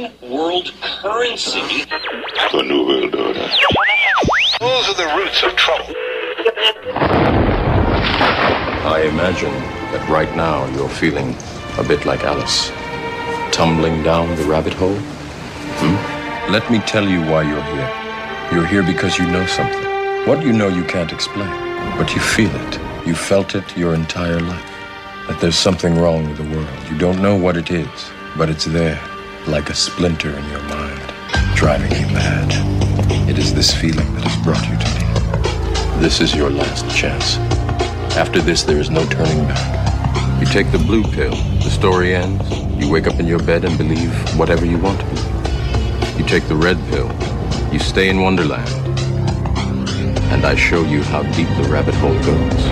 new world currency. The New World Order. Those are the roots of trouble. I imagine that right now you're feeling a bit like Alice, tumbling down the rabbit hole. Let me tell you why you're here. You're here because you know something. What you know you can't explain, but you feel it. You felt it your entire life. That there's something wrong with the world. You don't know what it is, but it's there, like a splinter in your mind, driving you mad. It is this feeling that has brought you to me. This is your last chance. After this, there is no turning back. You take the blue pill, the story ends. You wake up in your bed and believe whatever you want to believe. You take the red pill, you stay in Wonderland, and I show you how deep the rabbit hole goes.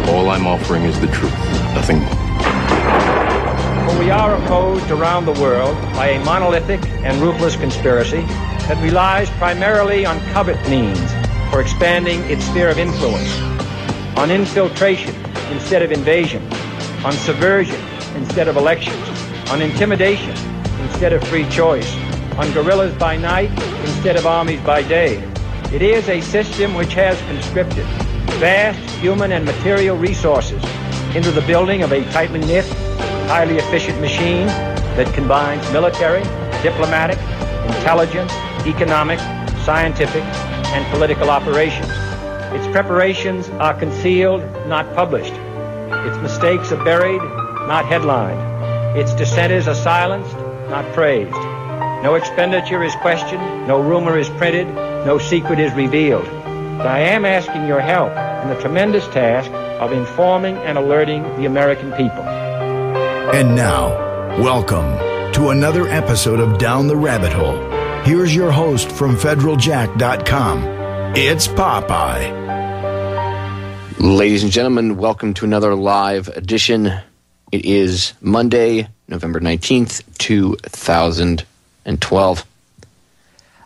All I'm offering is the truth, nothing more. For we are opposed around the world by a monolithic and ruthless conspiracy that relies primarily on covert means for expanding its sphere of influence, on infiltration instead of invasion, on subversion instead of elections, on intimidation instead of free choice, on guerrillas by night instead of armies by day. It is a system which has conscripted vast human and material resources into the building of a tightly knit, highly efficient machine that combines military, diplomatic, intelligence, economic, scientific, and political operations. Its preparations are concealed, not published. Its mistakes are buried, not headlined. Its dissenters are silenced, not praised. No expenditure is questioned, no rumor is printed, no secret is revealed. But I am asking your help in the tremendous task of informing and alerting the American people. And now, welcome to another episode of Down the Rabbit Hole. Here's your host from federaljack.com. It's Popeye. Ladies and gentlemen, welcome to another live edition. It is Monday, November 19th, 2012.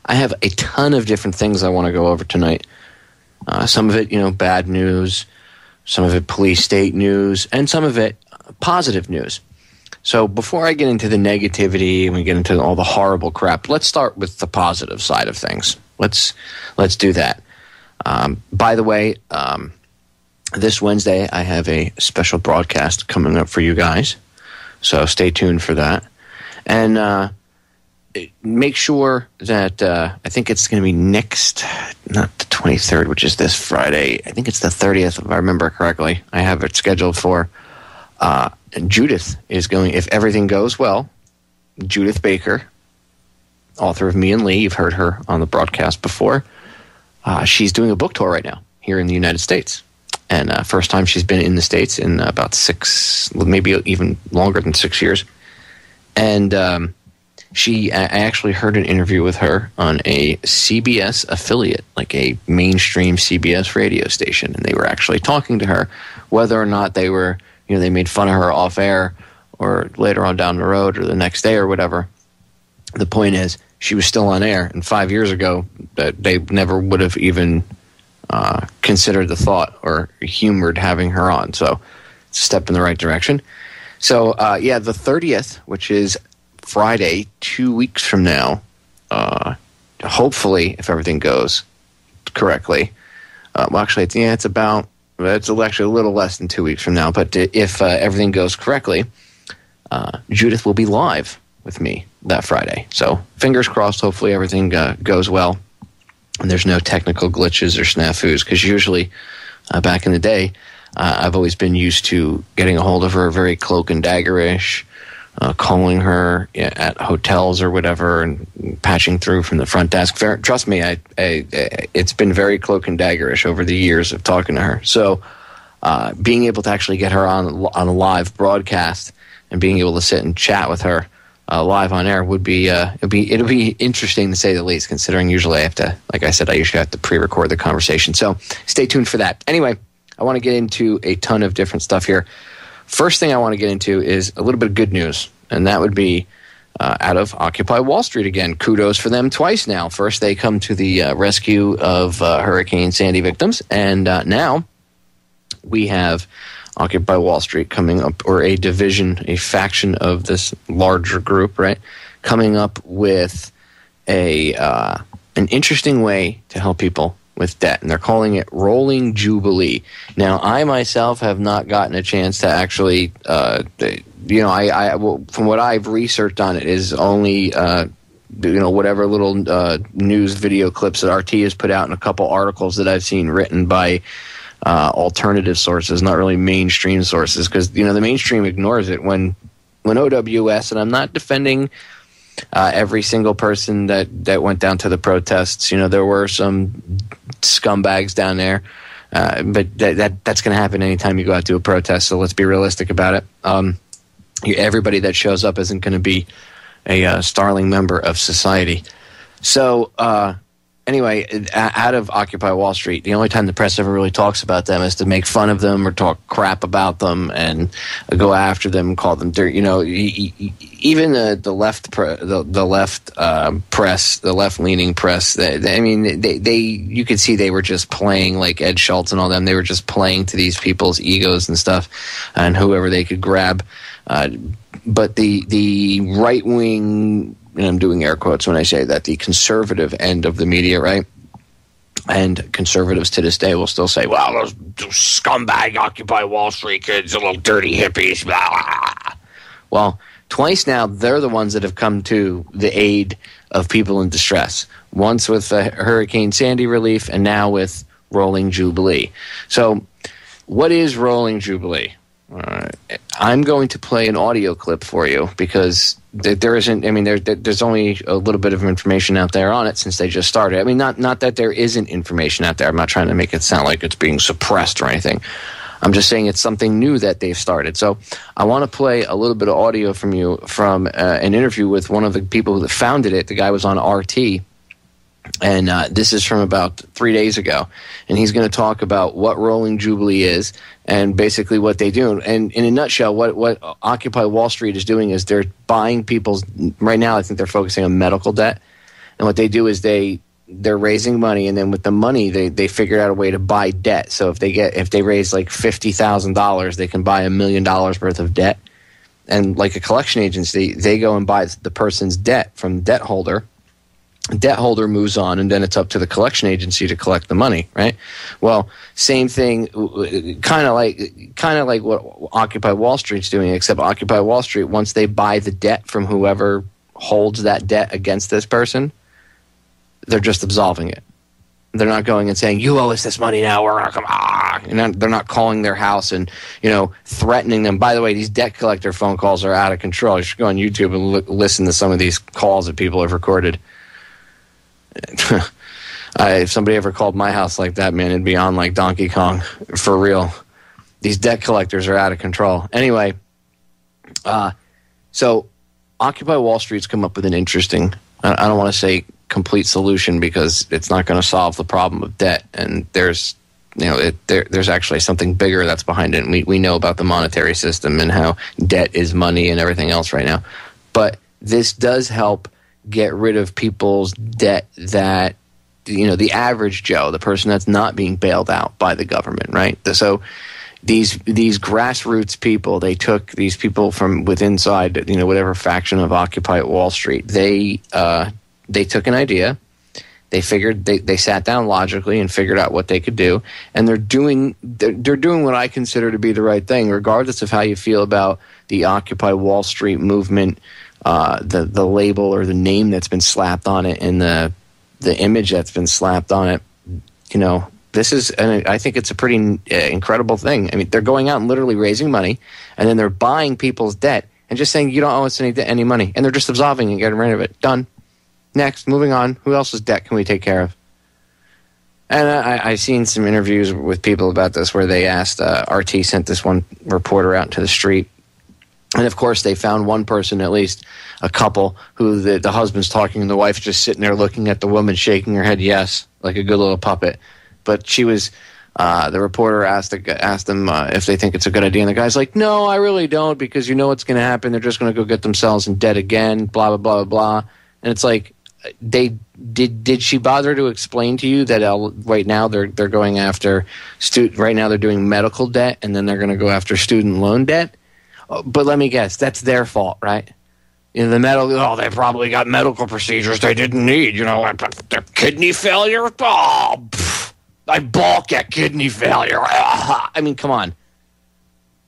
I have a ton of different things I want to go over tonight. Some of it, bad news, some of it police state news, and some of it positive news. So before I get into the negativity and we get into all the horrible crap, let's start with the positive side of things. Let's do that. By the way, this Wednesday I have a special broadcast coming up for you guys, so stay tuned for that. And make sure that I think it's going to be next, not the 23rd, which is this Friday. I think it's the 30th, if I remember correctly. I have it scheduled for. And Judith is going, if everything goes well, Judith Baker, author of Me and Lee, you've heard her on the broadcast before. She's doing a book tour right now here in the United States. And first time she's been in the States in about 6, maybe even longer than 6 years. And I actually heard an interview with her on a CBS affiliate, like a mainstream CBS radio station. And they were actually talking to her whether or not they were, they made fun of her off air or later on down the road or the next day or whatever. The point is, she was still on air. And 5 years ago, they never would have even considered the thought or humored having her on. So it's a step in the right direction. So, the 30th, which is Friday, 2 weeks from now, hopefully, if everything goes correctly. It's actually a little less than 2 weeks from now. But if everything goes correctly, Judith will be live with me that Friday. So fingers crossed, hopefully everything goes well. And there's no technical glitches or snafus, because usually back in the day, I've always been used to getting a hold of her very cloak and daggerish, calling her at hotels or whatever and patching through from the front desk. Trust me, it's been very cloak and daggerish over the years of talking to her. So being able to actually get her on a live broadcast and being able to sit and chat with her live on air would be it'll be interesting to say the least, considering usually I have to, like I said, I usually have to pre-record the conversation. So stay tuned for that. Anyway, I want to get into a ton of different stuff here. First thing I want to get into is a little bit of good news, and that would be out of Occupy Wall Street again. Kudos for them twice now. First, they come to the rescue of Hurricane Sandy victims, and now we have Occupy Wall Street coming up, or a division, a faction of this larger group, right, coming up with an interesting way to help people with debt, and they're calling it Rolling Jubilee. Now, I myself have not gotten a chance to actually, from what I've researched on it, is only whatever little news video clips that RT has put out, and a couple articles that I've seen written by alternative sources, not really mainstream sources, because the mainstream ignores it when OWS, and I'm not defending every single person that went down to the protests. There were some scumbags down there, but that's going to happen anytime you go out to a protest, so let's be realistic about it. Everybody that shows up isn't going to be a starling member of society. So anyway, out of Occupy Wall Street, the only time the press ever really talks about them is to make fun of them or talk crap about them and go after them and call them dirt. Even the left press, the left-leaning press. You could see they were just playing, like Ed Schultz and all them. They were just playing to these people's egos and stuff, and whoever they could grab. But the right wing, and I'm doing air quotes when I say that, the conservative end of the media, right? And conservatives to this day will still say, well, those scumbag Occupy Wall Street kids, little dirty hippies, blah, blah. Well, twice now, they're the ones that have come to the aid of people in distress. Once with Hurricane Sandy relief, and now with Rolling Jubilee. So what is Rolling Jubilee? I'm going to play an audio clip for you because there isn't. There's only a little bit of information out there on it since they just started. Not that there isn't information out there. I'm not trying to make it sound like it's being suppressed or anything. I'm just saying it's something new that they've started. So I want to play a little bit of audio from you from an interview with one of the people that founded it. The guy was on RT. And this is from about 3 days ago. And he's going to talk about what Rolling Jubilee is and basically what they do. And in a nutshell, what Occupy Wall Street is doing is they're buying people's – right now I think they're focusing on medical debt. And what they do is they're raising money, and then with the money they figured out a way to buy debt. So if they raise like $50,000, they can buy $1 million worth of debt. And like a collection agency, they go and buy the person's debt from the debt holder. Debt holder moves on, and then it's up to the collection agency to collect the money, right? Well, same thing, kind of like what Occupy Wall Street's doing, except Occupy Wall Street, once they buy the debt from whoever holds that debt against this person, they're just absolving it. They're not going and saying, you owe us this money now, we're not going, they're not calling their house and, threatening them. By the way, these debt collector phone calls are out of control. You should go on YouTube and listen to some of these calls that people have recorded. If somebody ever called my house like that, man, it'd be on like Donkey Kong, for real. These debt collectors are out of control. Anyway, so Occupy Wall Street's come up with an interesting, I don't want to say complete solution because it's not going to solve the problem of debt, and there's actually something bigger that's behind it, and we know about the monetary system and how debt is money and everything else right now. But this does help get rid of people's debt that, the average Joe, the person that's not being bailed out by the government, right? So these grassroots people, they took these people from within inside, whatever faction of Occupy Wall Street. They took an idea, they figured, they sat down logically and figured out what they could do, and they're doing what I consider to be the right thing, regardless of how you feel about the Occupy Wall Street movement. The label or the name that's been slapped on it and the image that's been slapped on it, this is, and I think it's a pretty incredible thing. They're going out and literally raising money, and then they're buying people's debt and just saying, you don't owe us any money, and they're just absolving and getting rid of it. Done. Next, moving on. Who else's debt can we take care of? And I've seen some interviews with people about this where they asked, RT sent this one reporter out into the street. And, of course, they found one person, at least a couple, who the husband's talking and the wife's just sitting there looking at the woman, shaking her head yes, like a good little puppet. But she was the reporter asked them if they think it's a good idea. And the guy's like, no, I really don't, because you know what's going to happen. They're just going to go get themselves in debt again, blah, blah, blah, blah. And it's like, did she bother to explain to you that right now they're going after right now they're doing medical debt, and then they're going to go after student loan debt? But let me guess, that's their fault, right? You know, they probably got medical procedures they didn't need. You know, their kidney failure. Oh, I balk at kidney failure. I mean, come on.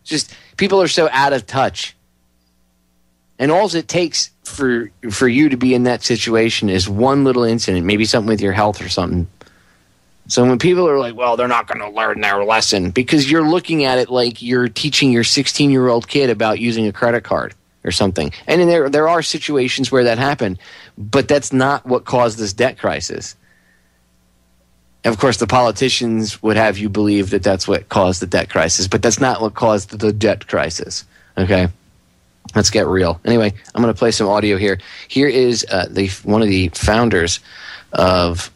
Just people are so out of touch. And all it takes for you to be in that situation is one little incident, maybe something with your health or something. So when people are like, well, they're not going to learn their lesson, because you're looking at it like you're teaching your 16-year-old kid about using a credit card or something. And there are situations where that happened, but that's not what caused this debt crisis. And of course, the politicians would have you believe that that's what caused the debt crisis, but that's not what caused the debt crisis. Okay? Let's get real. Anyway, I'm going to play some audio here. Here is one of the founders of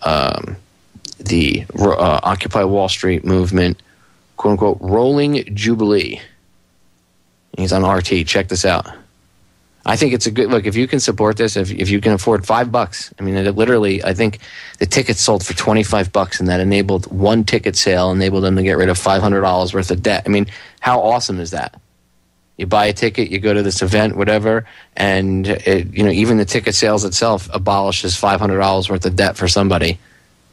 the Occupy Wall Street movement, quote-unquote, Rolling Jubilee. He's on RT. Check this out. I think it's a good look. If you can support this, if you can afford $5, I mean, literally, I think the tickets sold for $25, and that enabled one ticket sale, enabled them to get rid of $500 worth of debt. I mean, how awesome is that? You buy a ticket, you go to this event, whatever, and even the ticket sales itself abolishes $500 worth of debt for somebody.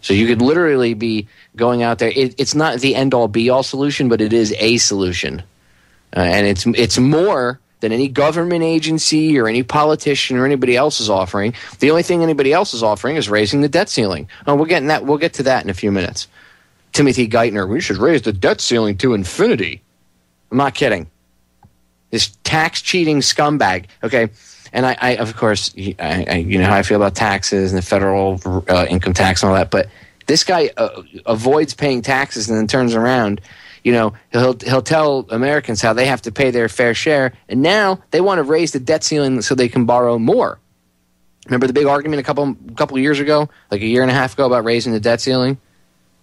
So you could literally be going out there. It's not the end-all, be-all solution, but it is a solution, and it's more than any government agency or any politician or anybody else is offering. The only thing anybody else is offering is raising the debt ceiling. Oh, we'll get to that in a few minutes. Timothy Geithner, we should raise the debt ceiling to infinity. I'm not kidding. This tax cheating scumbag. Okay, and I of course, you know how I feel about taxes and the federal income tax and all that. But this guy avoids paying taxes and then turns around. You know, he'll tell Americans how they have to pay their fair share, and now they want to raise the debt ceiling so they can borrow more. Remember the big argument a couple of years ago, like a year and a half ago, about raising the debt ceiling?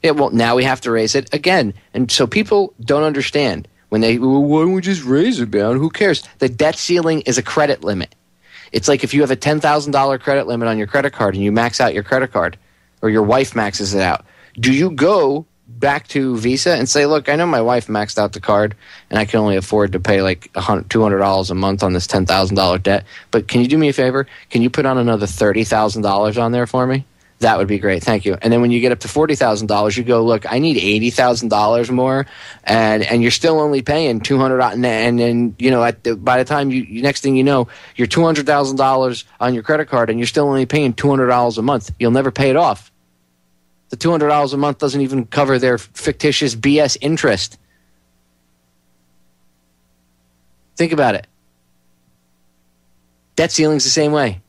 Yeah, well, now we have to raise it again. And so people don't understand. When why don't we just raise it, man? Who cares? The debt ceiling is a credit limit. It's like if you have a $10,000 credit limit on your credit card and you max out your credit card, or your wife maxes it out. Do you go back to Visa and say, look, I know my wife maxed out the card and I can only afford to pay like $200 a month on this $10,000 debt, but can you do me a favor? Can you put on another $30,000 on there for me? That would be great. Thank you. And then when you get up to $40,000, you go, look, I need $80,000 more, and you're still only paying $200. And then, you know, by the time you next thing you know, you're $200,000 on your credit card and you're still only paying $200 a month. You'll never pay it off. The $200 a month doesn't even cover their fictitious BS interest. Think about it. Debt ceiling's the same way.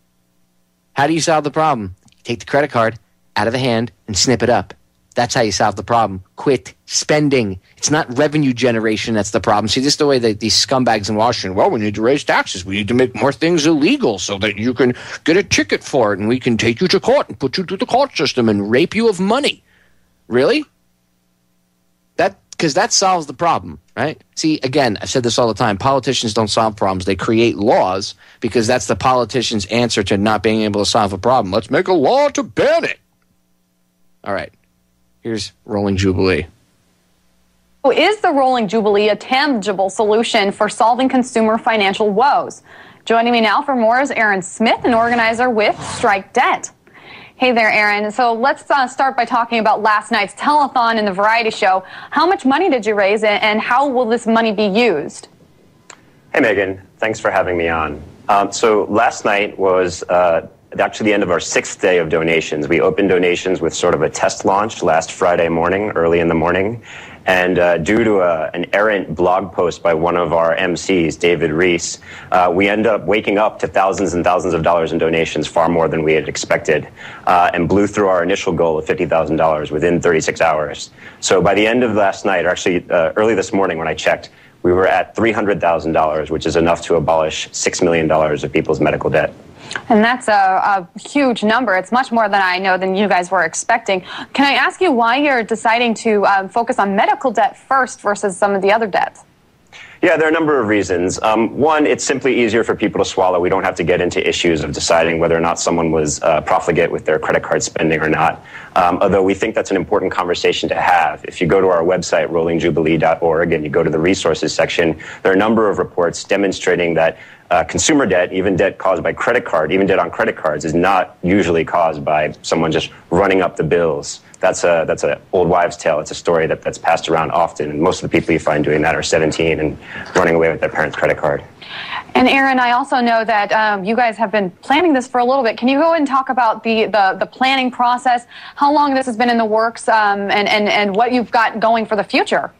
How do you solve the problem? Take the credit card out of the hand and snip it up. That's how you solve the problem. Quit spending. It's not revenue generation that's the problem. See, this is the way that these scumbags in Washington, well, we need to raise taxes. We need to make more things illegal so that you can get a ticket for it and we can take you to court and put you through the court system and rape you of money. Really? Because that solves the problem, right? See, again, I said this all the time. Politicians don't solve problems. They create laws because that's the politician's answer to not being able to solve a problem. Let's make a law to ban it. All right. Here's Rolling Jubilee. Is the Rolling Jubilee a tangible solution for solving consumer financial woes? Joining me now for more is Aaron Smith, an organizer with Strike Debt. Hey there, Aaron. So let's start by talking about last night's telethon in the variety show. How much money did you raise, and how will this money be used? Hey, Megan. Thanks for having me on. So last night was actually the end of our 6th day of donations. We opened donations with sort of a test launch last Friday morning, early in the morning. And due to an errant blog post by one of our MCs, David Reese, we end up waking up to thousands and thousands of dollars in donations, far more than we had expected, and blew through our initial goal of $50,000 within 36 hours. So by the end of last night, or actually early this morning when I checked, we were at $300,000, which is enough to abolish $6 million of people's medical debt. And that's a huge number. It's much more than you guys were expecting. Can I ask you why you're deciding to focus on medical debt first versus some of the other debts? Yeah, there are a number of reasons. One, it's simply easier for people to swallow. We don't have to get into issues of deciding whether or not someone was profligate with their credit card spending or not. Although we think that's an important conversation to have. If you go to our website, rollingjubilee.org, and you go to the resources section, there are a number of reports demonstrating that consumer debt, even debt caused by credit card, even debt on credit cards, is not usually caused by someone just running up the bills. That's an old wives' tale. It's a story that's passed around often. And most of the people you find doing that are 17 and running away with their parents' credit card. And Aaron, I also know that you guys have been planning this for a little bit. Can you go and talk about the planning process, how long this has been in the works, and what you've got going for the future?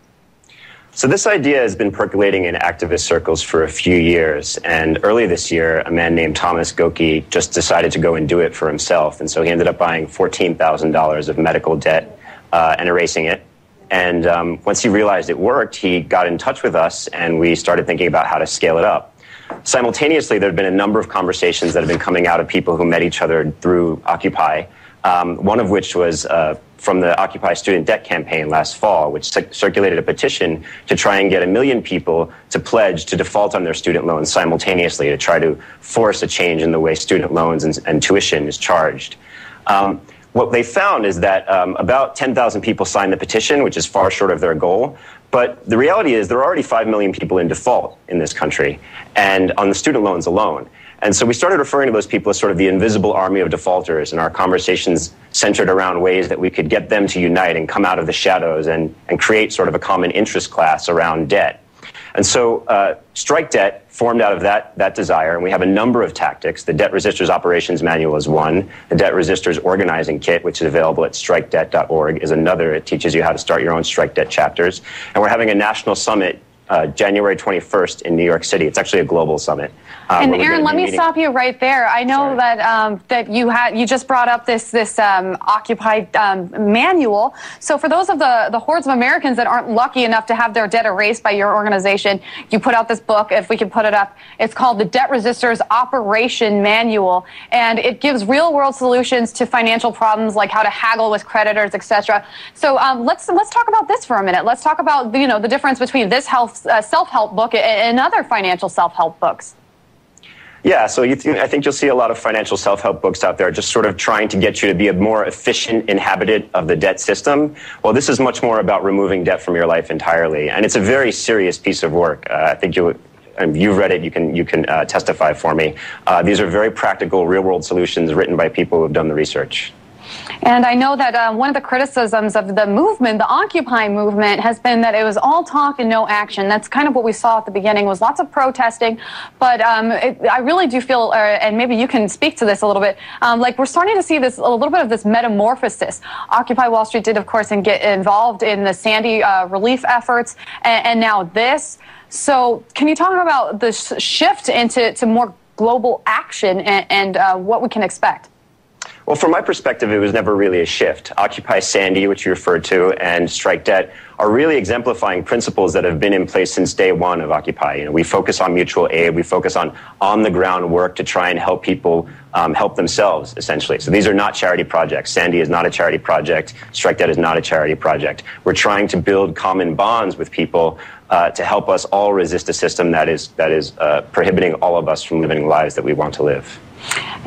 So this idea has been percolating in activist circles for a few years, and early this year, a man named Thomas Goki just decided to go and do it for himself, and so he ended up buying $14,000 of medical debt and erasing it. And once he realized it worked, he got in touch with us, and we started thinking about how to scale it up. Simultaneously, there have been a number of conversations that have been coming out of people who met each other through Occupy, one of which was from the Occupy student debt campaign last fall, which circulated a petition to try and get 1 million people to pledge to default on their student loans simultaneously to try to force a change in the way student loans and tuition is charged. What they found is that about 10,000 people signed the petition, which is far short of their goal. But the reality is there are already 5 million people in default in this country, and on the student loans alone. And so we started referring to those people as sort of the invisible army of defaulters, and our conversations centered around ways that we could get them to unite and come out of the shadows and create sort of a common interest class around debt. And so Strike Debt formed out of that desire, and we have a number of tactics. The Debt Resisters Operations Manual is one. The Debt Resisters Organizing Kit, which is available at strikedebt.org, is another. It teaches you how to start your own Strike Debt chapters. And we're having a national summit January 21st in New York City. It's actually a global summit. And Aaron, let me stop you right there. I know that you just brought up this Occupy manual. So for those of the hordes of Americans that aren't lucky enough to have their debt erased by your organization, you put out this book, if we can put it up. It's called the Debt Resisters Operation Manual, and it gives real-world solutions to financial problems like how to haggle with creditors, etc. So let's talk about this for a minute. Let's talk about the difference between this self-help book and other financial self-help books. Yeah, so I think you'll see a lot of financial self-help books out there just sort of trying to get you to be a more efficient inhabitant of the debt system. Well, this is much more about removing debt from your life entirely, and it's a very serious piece of work. I think you've read it. You can testify for me. These are very practical, real-world solutions written by people who have done the research. And I know that one of the criticisms of the movement, the Occupy movement, has been that it was all talk and no action. That's kind of what we saw at the beginning, was lots of protesting. But I really do feel, and maybe you can speak to this a little bit, like we're starting to see a little bit of this metamorphosis. Occupy Wall Street did, of course, and get involved in the Sandy relief efforts, and now this. So can you talk about the shift into more global action and what we can expect? Well, from my perspective, it was never really a shift. Occupy Sandy, which you referred to, and Strike Debt are really exemplifying principles that have been in place since day one of Occupy. We focus on mutual aid. We focus on the ground work to try and help people help themselves, essentially. So these are not charity projects. Sandy is not a charity project. Strike Debt is not a charity project. We're trying to build common bonds with people to help us all resist a system that is prohibiting all of us from living lives that we want to live.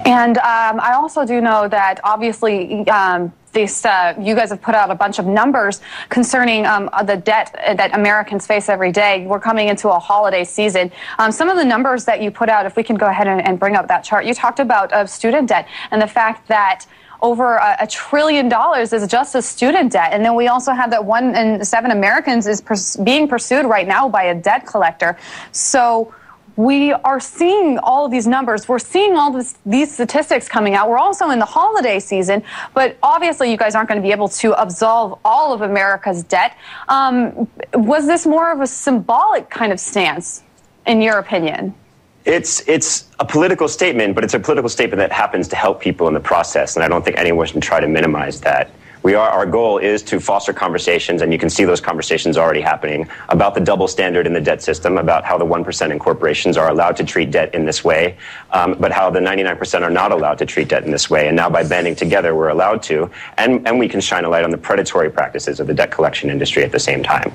And I also do know that obviously you guys have put out a bunch of numbers concerning the debt that Americans face every day. We're coming into a holiday season. Some of the numbers that you put out, if we can go ahead and bring up that chart, you talked about student debt and the fact that over $1 trillion is just a student debt. And then we also have that 1 in 7 Americans is being pursued right now by a debt collector. So we are seeing all of these numbers. We're seeing all these statistics coming out. We're also in the holiday season, but obviously you guys aren't going to be able to absolve all of America's debt. Was this more of a symbolic kind of stance, in your opinion? It's a political statement, but it's a political statement that happens to help people in the process, and I don't think anyone should try to minimize that. Our goal is to foster conversations, and you can see those conversations already happening, about the double standard in the debt system, about how the 1% in corporations are allowed to treat debt in this way, but how the 99% are not allowed to treat debt in this way. And now by banding together, we're allowed to, and we can shine a light on the predatory practices of the debt collection industry at the same time.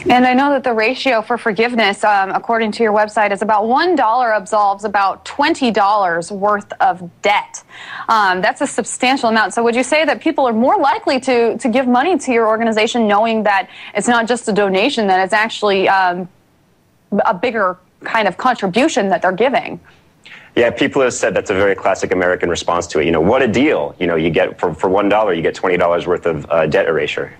And I know that the ratio for forgiveness, according to your website, is about $1 absolves about $20 worth of debt. That's a substantial amount. So would you say that people are more likely to give money to your organization knowing that it's not just a donation, that it's actually a bigger kind of contribution that they're giving? Yeah, people have said that's a very classic American response to it. What a deal. You get for $1, you get $20 worth of debt erasure.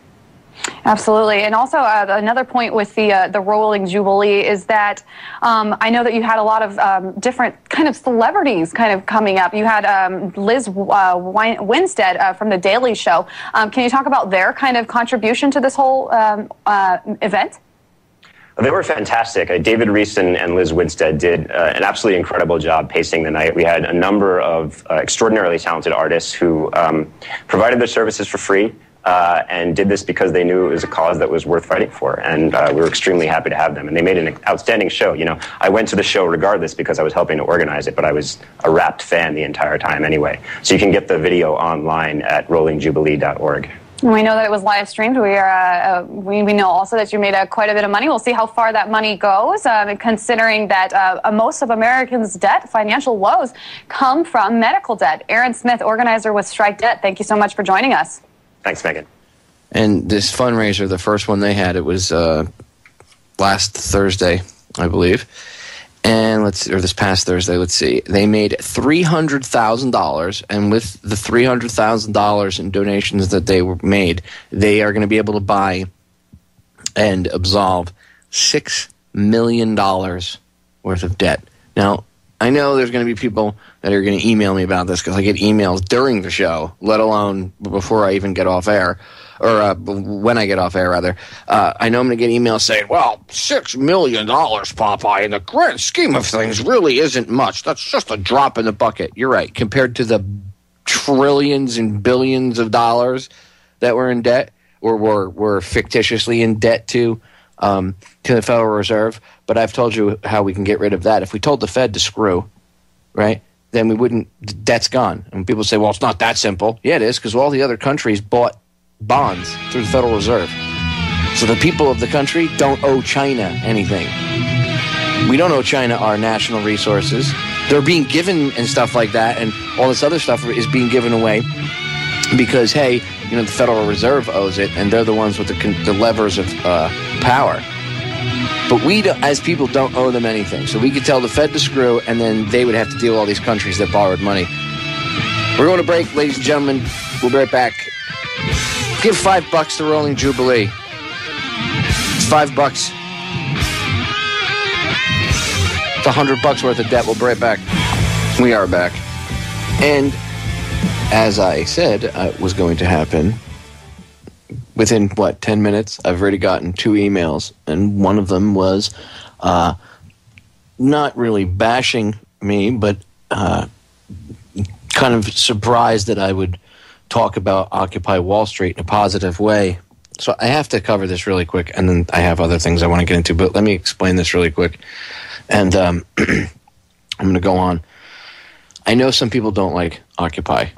Absolutely. And also another point with the Rolling Jubilee is that I know that you had a lot of different kind of celebrities kind of coming up. You had Liz Winstead from The Daily Show. Can you talk about their kind of contribution to this whole event? They were fantastic. David Reese and Liz Winstead did an absolutely incredible job pacing the night. We had a number of extraordinarily talented artists who provided their services for free and did this because they knew it was a cause that was worth fighting for. And we were extremely happy to have them. And they made an outstanding show. I went to the show regardless because I was helping to organize it, but I was a rapt fan the entire time anyway. So you can get the video online at rollingjubilee.org. We know that it was live streamed. We know also that you made quite a bit of money. We'll see how far that money goes, considering that most of Americans' debt, financial woes, come from medical debt. Aaron Smith, organizer with Strike Debt, thank you so much for joining us. Thanks, Megan. And this fundraiser, the first one they had, it was last Thursday, I believe. And this past Thursday, let's see. They made $300,000, and with the $300,000 in donations that they made, they are going to be able to buy and absolve $6 million worth of debt. Now, I know there's going to be people that are going to email me about this because I get emails during the show, let alone before I even get off air. Or when I get off air, rather. I know I'm going to get emails saying, well, $6 million, Popeye, in the grand scheme of things really isn't much. That's just a drop in the bucket. You're right. Compared to the trillions and billions of dollars that were in debt or were fictitiously in debt to the Federal Reserve. But I've told you how we can get rid of that. If we told the Fed to screw, right, then we wouldn't – the debt's gone. And people say, well, it's not that simple. Yeah, it is, because all the other countries bought bonds through the Federal Reserve. So the people of the country don't owe China anything. We don't owe China our national resources. They're being given and stuff like that, and all this other stuff is being given away because, hey, the Federal Reserve owes it, and they're the ones with the levers of power. But we, as people, don't owe them anything. So we could tell the Fed to screw, and then they would have to deal with all these countries that borrowed money. We're going to break, ladies and gentlemen. We'll be right back. Give $5 to Rolling Jubilee. It's $5. It's $100 worth of debt. We'll be right back. We are back. And as I said, was going to happen, within, 10 minutes, I've already gotten 2 emails. And one of them was not really bashing me, but kind of surprised that I would talk about Occupy Wall Street in a positive way. So I have to cover this really quick, and then I have other things I want to get into, but let me explain this really quick. And I'm going to go on. I know some people don't like Occupy.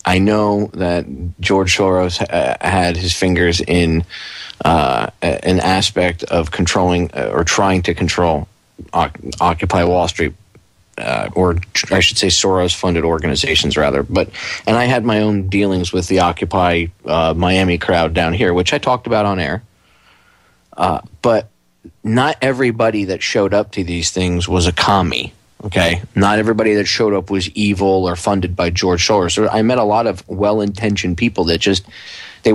I know that George Soros had his fingers in an aspect of controlling or trying to control Occupy Wall Street. Or I should say Soros-funded organizations, rather. And I had my own dealings with the Occupy Miami crowd down here, which I talked about on air. But not everybody that showed up to these things was a commie, okay? Not everybody that showed up was evil or funded by George Soros. So I met a lot of well-intentioned people that just they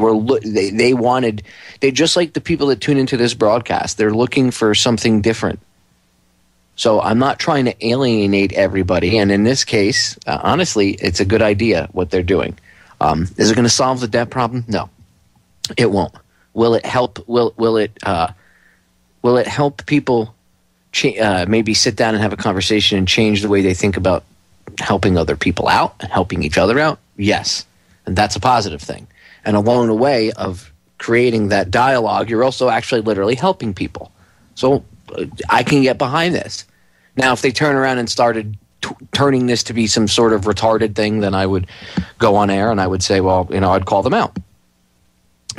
just like the people that tune into this broadcast. They're looking for something different. So I'm not trying to alienate everybody, and in this case, honestly, it's a good idea what they're doing. Is it going to solve the debt problem? No, it won't. Will it help? Will it help people maybe sit down and have a conversation and change the way they think about helping other people out and helping each other out? Yes, and that's a positive thing. And along the way of creating that dialogue, you're also actually literally helping people. So I can get behind this. Now, if they turn around and started turning this to be some sort of retarded thing, then I would go on air and I would say, well, I'd call them out.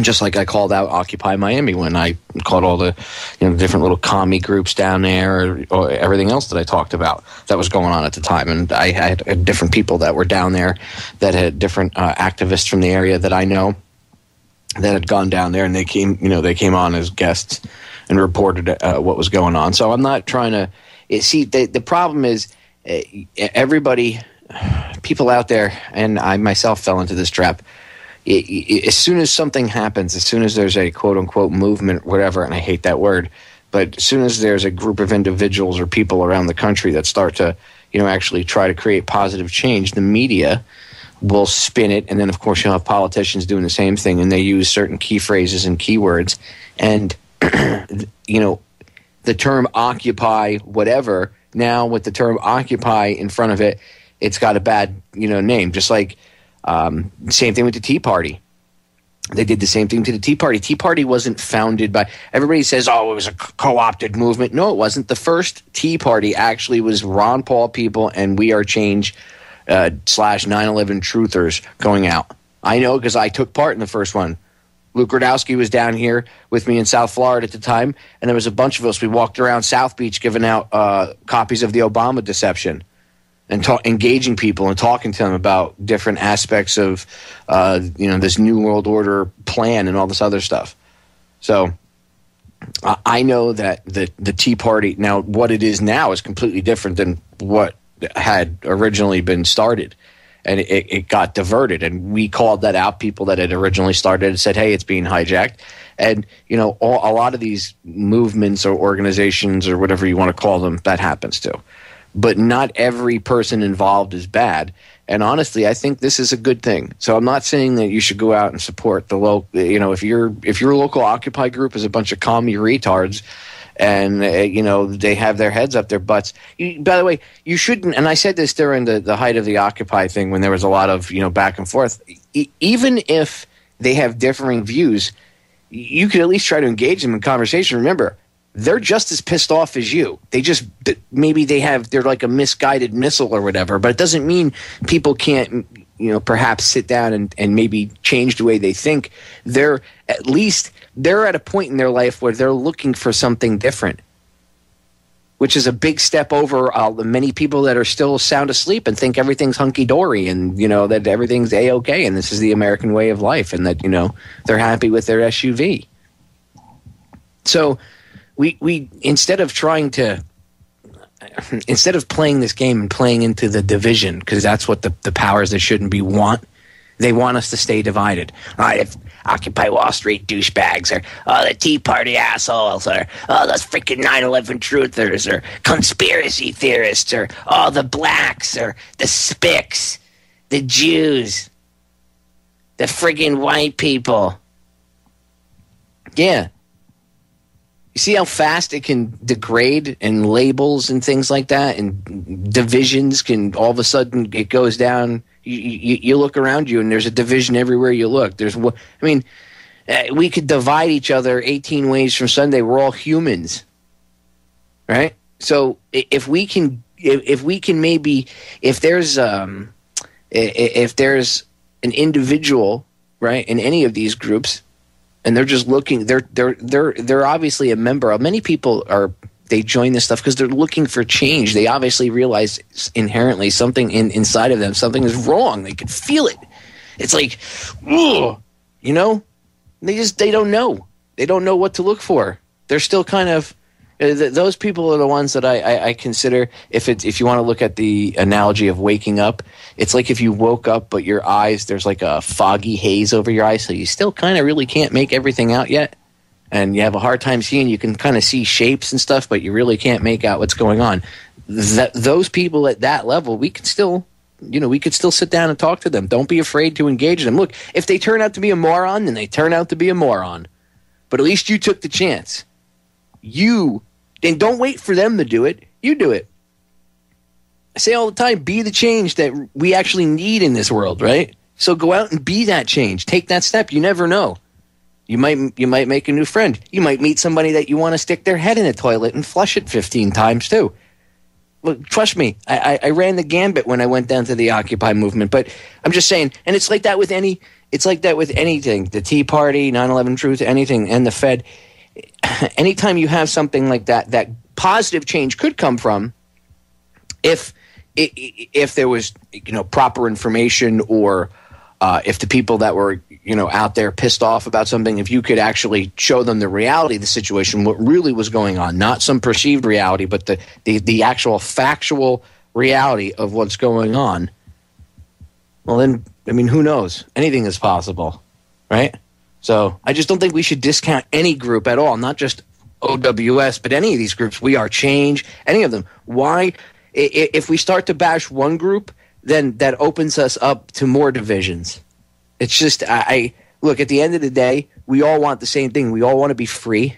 Just like I called out Occupy Miami when I called all the different little commie groups down there, or everything else that I talked about that was going on at the time. And I had different people that were down there that had different activists from the area that I know that had gone down there, and they came on as guests and reported what was going on. So I'm not trying to see. The problem is everybody, people out there, and I myself fell into this trap. As soon as something happens, as soon as there's a quote-unquote movement, whatever, and I hate that word, but as soon as there's a group of individuals or people around the country that start to, actually try to create positive change, the media will spin it, and then, of course, you'll have politicians doing the same thing, and they use certain key phrases and keywords, and, the term Occupy whatever, now with the term Occupy in front of it, it's got a bad, name, just like same thing with the Tea Party. They did the same thing to the Tea Party. Tea Party wasn't founded by – everybody says, oh, it was a co-opted movement. No, it wasn't. The first Tea Party actually was Ron Paul people and We Are Change / 9/11 truthers going out. I know because I took part in the first one. Luke Radowski was down here with me in South Florida at the time, and there was a bunch of us. We walked around South Beach giving out copies of the Obama deception. And engaging people and talking to them about different aspects of, this New World Order plan and all this other stuff. So I know that the Tea Party, now what it is now is completely different than what had originally been started. And it got diverted. And we called that out, people that had originally started and said, hey, it's being hijacked. And, a lot of these movements or organizations or whatever you want to call them, that happens to. But not every person involved is bad. And honestly, I think this is a good thing. So I'm not saying that you should go out and support the local, if your local Occupy group is a bunch of commie retards and, they have their heads up their butts. By the way, you shouldn't, and I said this during the height of the Occupy thing when there was a lot of, back and forth. Even if they have differing views, you could at least try to engage them in conversation. Remember, they're just as pissed off as you. They're like a misguided missile or whatever, but it doesn't mean people can't, perhaps sit down and maybe change the way they think. They're at a point in their life where they're looking for something different, which is a big step over the many people that are still sound asleep and think everything's hunky-dory and, that everything's A-okay and this is the American way of life and that, they're happy with their SUV. So we instead of playing this game and playing into the division, because that's what the powers that shouldn't be want, they want us to stay divided. All right, if Occupy Wall Street douchebags, or the Tea Party assholes, or those freaking 9/11 truthers, or conspiracy theorists, or the blacks, or the spics, the Jews, the friggin' white people. Yeah. You see how fast it can degrade and labels and things like that, and divisions can all of a sudden it goes down. You look around you and there's a division everywhere you look. We could divide each other 18 ways from Sunday. We're all humans, right? So if there's an individual, right, in any of these groups, and they're just looking, they're obviously a member. Many people they join this stuff because they're looking for change. They obviously realize inherently something inside of them, something is wrong. They can feel it. It's like, ugh, they don't know. They don't know what to look for. They're still kind of, those people are the ones that I consider, if you want to look at the analogy of waking up, it's like if you woke up but your eyes, there's like a foggy haze over your eyes, so you still kind of really can't make everything out yet, and you have a hard time seeing. You can kind of see shapes and stuff, but you really can't make out what's going on. Those people at that level, we could still sit down and talk to them. Don't be afraid to engage them. Look, if they turn out to be a moron, then they turn out to be a moron, but at least you took the chance. And don't wait for them to do it. You do it. I say all the time, be the change that we actually need in this world, right? So go out and be that change. Take that step. You never know. You might make a new friend. You might meet somebody that you want to stick their head in a toilet and flush it 15 times too. Look, trust me, I ran the gambit when I went down to the Occupy movement, but I'm just saying, and it's like that with any it's like that with anything. The Tea Party, 9/11 Truth, anything, and the Fed. Anytime you have something like that, that positive change could come from if there was, proper information, or if the people that were, out there pissed off about something, if you could actually show them the reality of the situation, what really was going on, not some perceived reality, but the actual factual reality of what's going on. Well, then, who knows? Anything is possible, right? So I just don't think we should discount any group at all, not just OWS, but any of these groups. We Are Change, any of them. Why? If we start to bash one group, then that opens us up to more divisions. It's just, look, at the end of the day, we all want the same thing. We all want to be free,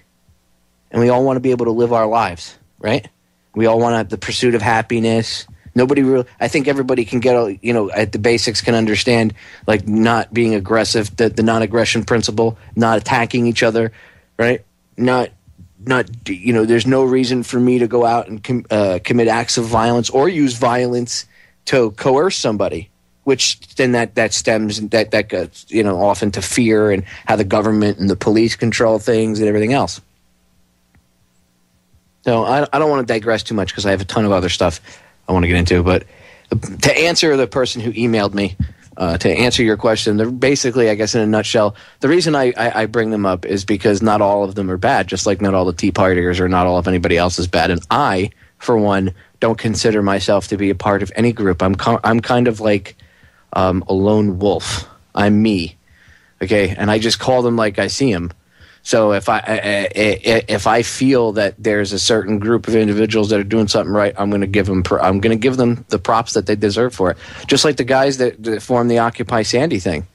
and we all want to be able to live our lives, right? We all want to have the pursuit of happiness. I think everybody can get, at the basics can understand, like, not being aggressive, the non-aggression principle, not attacking each other, right? Not, there's no reason for me to go out and commit acts of violence or use violence to coerce somebody, which then that stems, that goes, off into fear and how the government and the police control things and everything else. So I don't want to digress too much because I have a ton of other stuff I want to get into, but to answer the person who emailed me, to answer your question, they're basically, I guess in a nutshell, the reason I bring them up is because not all of them are bad, just like not all the Tea Partiers or not all of anybody else is bad. And I, for one, don't consider myself to be a part of any group. I'm kind of like a lone wolf. I'm me, okay? And I just call them like I see them. So if I feel that there's a certain group of individuals that are doing something right, I'm going to give them the props that they deserve for it. Just like the guys that formed the Occupy Sandy thing,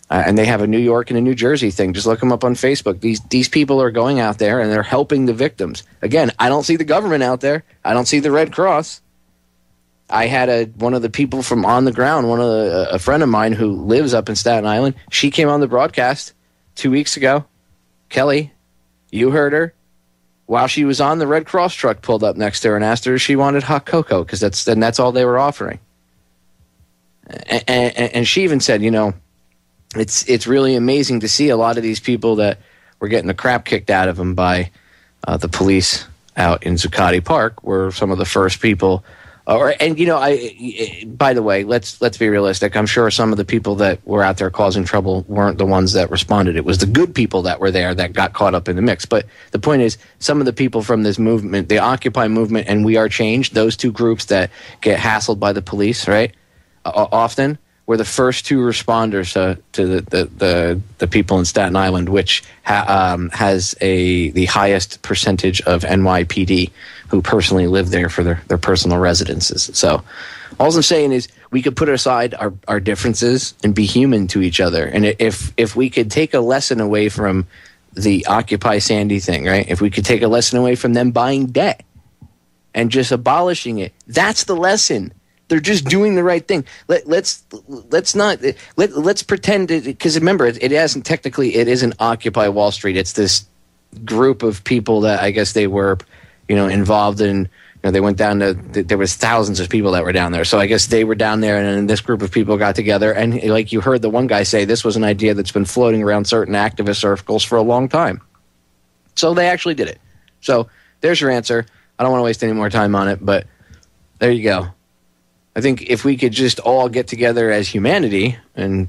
and they have a New York and a New Jersey thing. Just look them up on Facebook. These people are going out there and they're helping the victims. Again, I don't see the government out there. I don't see the Red Cross. I had one of the people from on the ground, a friend of mine who lives up in Staten Island. She came on the broadcast 2 weeks ago. Kelly, you heard her while she was on the Red Cross truck pulled up next to her and asked her if she wanted hot cocoa because that's all they were offering. And she even said, it's really amazing to see a lot of these people that were getting the crap kicked out of them by the police out in Zuccotti Park were some of the first people. By the way, let's be realistic. I'm sure some of the people that were out there causing trouble weren't the ones that responded. It was the good people that were there that got caught up in the mix. But the point is, some of the people from this movement, the Occupy movement and We Are Change, those two groups that get hassled by the police, right, often were the first two responders to the people in Staten Island, which has the highest percentage of NYPD who personally live there for their personal residences. So all I'm saying is we could put aside our differences and be human to each other. And if we could take a lesson away from the Occupy Sandy thing, right? If we could take a lesson away from them buying debt and just abolishing it, that's the lesson. They're just doing the right thing. Let's pretend it, because remember, it isn't Occupy Wall Street. It's this group of people that I guess they were, involved in. They went down to. There was thousands of people that were down there. So I guess they were down there, and then this group of people got together. And like you heard the one guy say, this was an idea that's been floating around certain activist circles for a long time. So they actually did it. So there's your answer. I don't want to waste any more time on it, but there you go. I think if we could just all get together as humanity and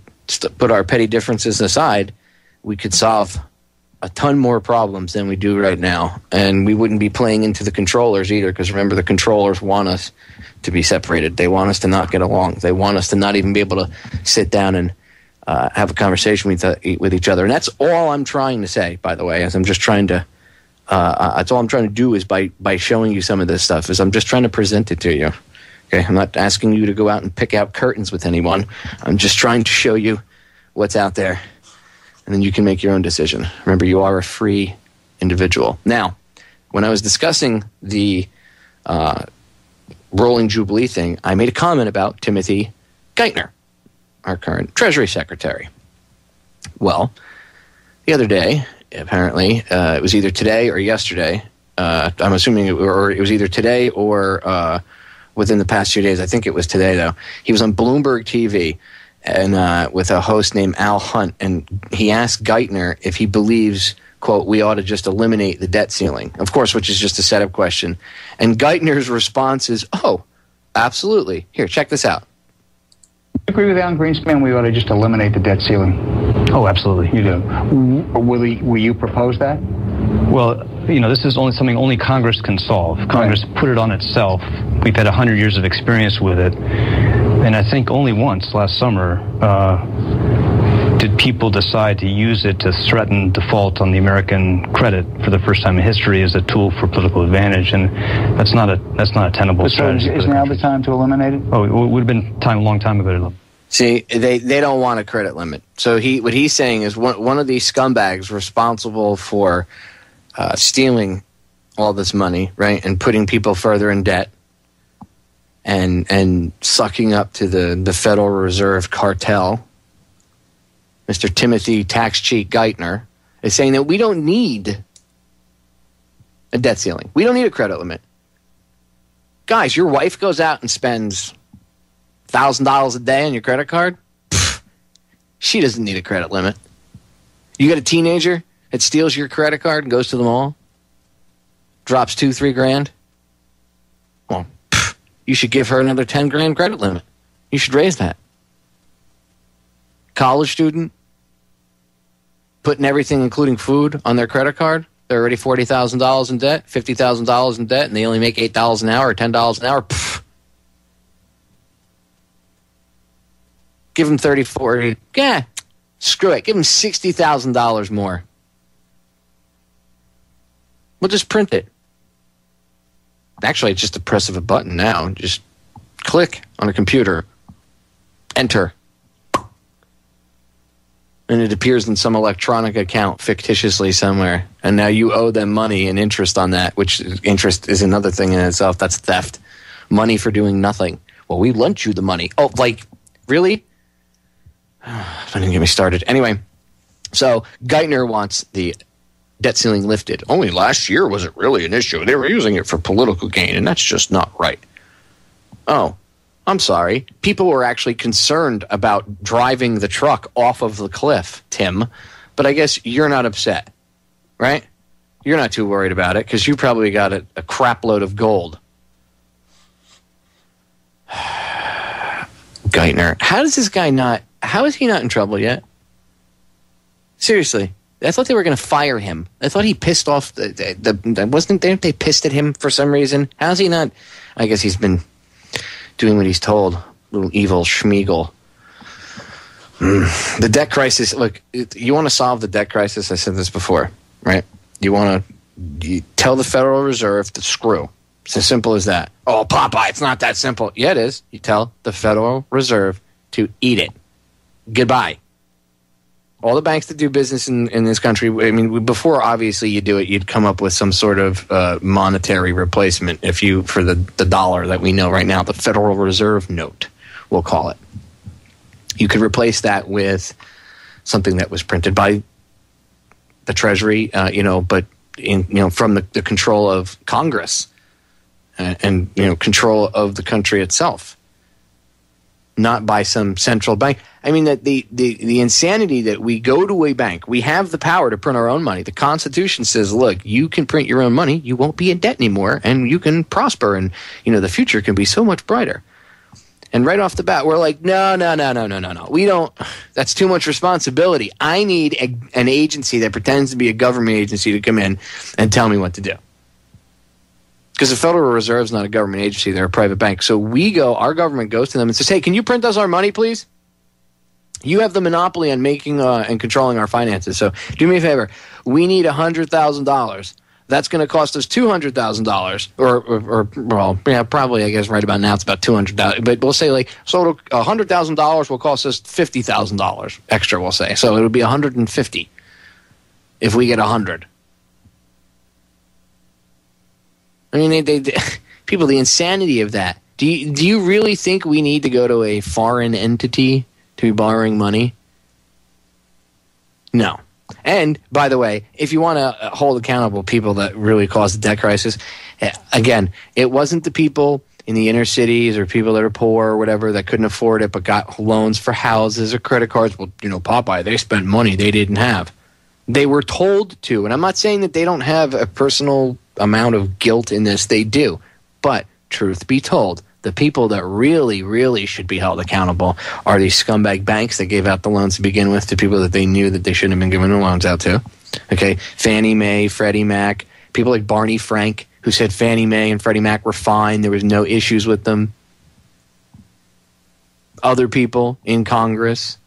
put our petty differences aside, we could solve a ton more problems than we do right now. And we wouldn't be playing into the controllers either, because remember, the controllers want us to be separated. They want us to not get along. They want us to not even be able to sit down and have a conversation with each other. And that's all I'm trying to say, by the way, as I'm just trying to that's all I'm trying to do is by showing you some of this stuff, is I'm just trying to present it to you. Okay, I'm not asking you to go out and pick out curtains with anyone. I'm just trying to show you what's out there, and then you can make your own decision. Remember, you are a free individual. Now, when I was discussing the Rolling Jubilee thing, I made a comment about Timothy Geithner, our current Treasury Secretary. Well, the other day, apparently, it was either today or yesterday. I'm assuming it was either today or within the past few days. I think it was today, though. He was on Bloomberg TV, and with a host named Al Hunt, and he asked Geithner if he believes, quote, we ought to just eliminate the debt ceiling, of course, which is just a setup question. And Geithner's response is, oh, absolutely. Here, check this out. You agree with Alan Greenspan we ought to just eliminate the debt ceiling? Oh, absolutely. You do. Will you propose that? Well, this is something only Congress can solve. Congress put it on itself. We've had 100 years of experience with it. And I think only once, last summer, did people decide to use it to threaten default on the American credit for the first time in history as a tool for political advantage. And that's not a tenable strategy. So is now the time to eliminate it? Oh, it would have been a long time ago. See, they don't want a credit limit. So what he's saying is one of these scumbags responsible for stealing all this money, right, and putting people further in debt and sucking up to the Federal Reserve cartel, Mr. Timothy Tax Cheat Geithner, is saying that we don't need a debt ceiling. We don't need a credit limit. Guys, your wife goes out and spends $1,000 a day on your credit card? Pfft, she doesn't need a credit limit. You got a teenager that steals your credit card and goes to the mall, drops $2-3 grand. Well, you should give her another 10 grand credit limit. You should raise that. College student putting everything, including food, on their credit card. They're already $40,000 in debt, $50,000 in debt, and they only make $8 an hour or $10 an hour. Pfft. Give them 30, 40. Yeah, screw it. Give them $60,000 more. We'll just print it. Actually, it's just the press of a button now. Just click on a computer. Enter. And it appears in some electronic account fictitiously somewhere. And now you owe them money and interest on that, which interest is another thing in itself. That's theft. Money for doing nothing. Well, we lent you the money. Oh, like, really? Don't even get me started. Anyway, so Geithner wants the debt ceiling lifted. Only last year was it really an issue. They were using it for political gain, and that's just not right. Oh, I'm sorry. People were actually concerned about driving the truck off of the cliff, Tim, but I guess you're not upset, right? You're not too worried about it because you probably got a crap load of gold. Geithner, how is he not in trouble yet? Seriously. I thought they were going to fire him. I thought he pissed off they pissed at him for some reason? How's he not? I guess he's been doing what he's told. Little evil Schmeagol. The debt crisis. Look, you want to solve the debt crisis? I said this before, right? You tell the Federal Reserve to screw. It's as simple as that. Oh, Popeye, it's not that simple. Yeah, it is. You tell the Federal Reserve to eat it. Goodbye. All the banks that do business in this country, I mean, before obviously you do it, you'd come up with some sort of monetary replacement for the dollar that we know right now, the Federal Reserve note, we'll call it. You could replace that with something that was printed by the Treasury, but from the control of Congress and control of the country itself. Not by some central bank. I mean, that the insanity that we go to a bank, we have the power to print our own money. The Constitution says, look, you can print your own money, you won't be in debt anymore, and you can prosper, and the future can be so much brighter. And right off the bat, we're like, no. We don't. That's too much responsibility. I need an agency that pretends to be a government agency to come in and tell me what to do. Because the Federal Reserve is not a government agency, they're a private bank. So our government goes to them and says, hey, can you print us our money, please? You have the monopoly on making and controlling our finances. So do me a favor. We need $100,000. That's going to cost us $200,000. Probably, I guess right about now it's about $200,000. But we'll say so $100,000 will cost us $50,000 extra, we'll say. So it'll be $150,000 if we get 100. I mean, people, the insanity of that. Do you really think we need to go to a foreign entity to be borrowing money? No. And, by the way, if you want to hold accountable people that really caused the debt crisis, again, it wasn't the people in the inner cities or people that are poor or whatever that couldn't afford it but got loans for houses or credit cards. Well, Popeye, they spent money they didn't have. They were told to. And I'm not saying that they don't have a personal amount of guilt in this. They do. But truth be told, the people that really, really should be held accountable are these scumbag banks that gave out the loans to begin with to people that they knew that they shouldn't have been giving the loans out to. Okay, Fannie Mae, Freddie Mac, people like Barney Frank, who said Fannie Mae and Freddie Mac were fine. There was no issues with them. Other people in Congress.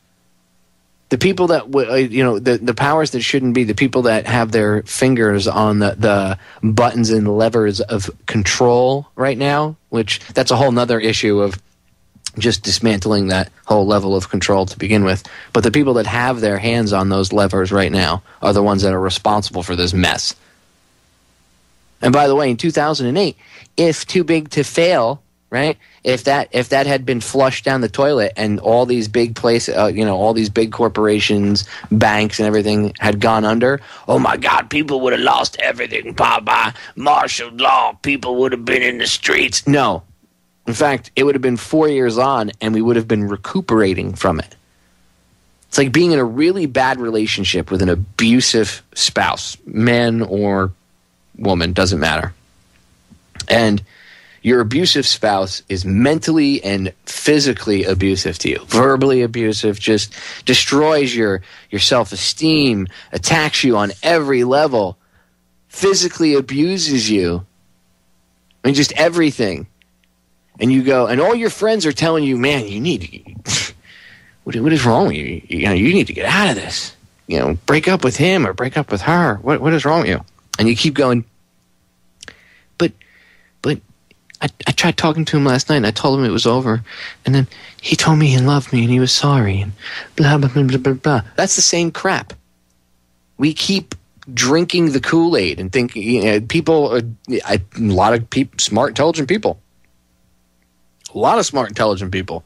The people that, the powers that shouldn't be, the people that have their fingers on the buttons and levers of control right now, which that's a whole nother issue of just dismantling that whole level of control to begin with. But the people that have their hands on those levers right now are the ones that are responsible for this mess. And by the way, in 2008, if Too Big to Fail, right? If that had been flushed down the toilet and all these big places, all these big corporations, banks, and everything had gone under, oh my God, people would have lost everything. Popeye, martial law, people would have been in the streets. No, in fact, it would have been 4 years on, and we would have been recuperating from it. It's like being in a really bad relationship with an abusive spouse, man or woman, doesn't matter, and your abusive spouse is mentally and physically abusive to you. Verbally abusive, just destroys your self-esteem, attacks you on every level, physically abuses you. I mean, just everything. And you go, and all your friends are telling you, man, you need to, what is wrong with you? You need to get out of this. Break up with him or break up with her. What is wrong with you? And you keep going, but I tried talking to him last night, and I told him it was over, and then he told me he loved me, and he was sorry, and blah, blah, blah, blah, blah, blah. That's the same crap. We keep drinking the Kool-Aid and thinking, a lot of smart, intelligent people, a lot of smart, intelligent people,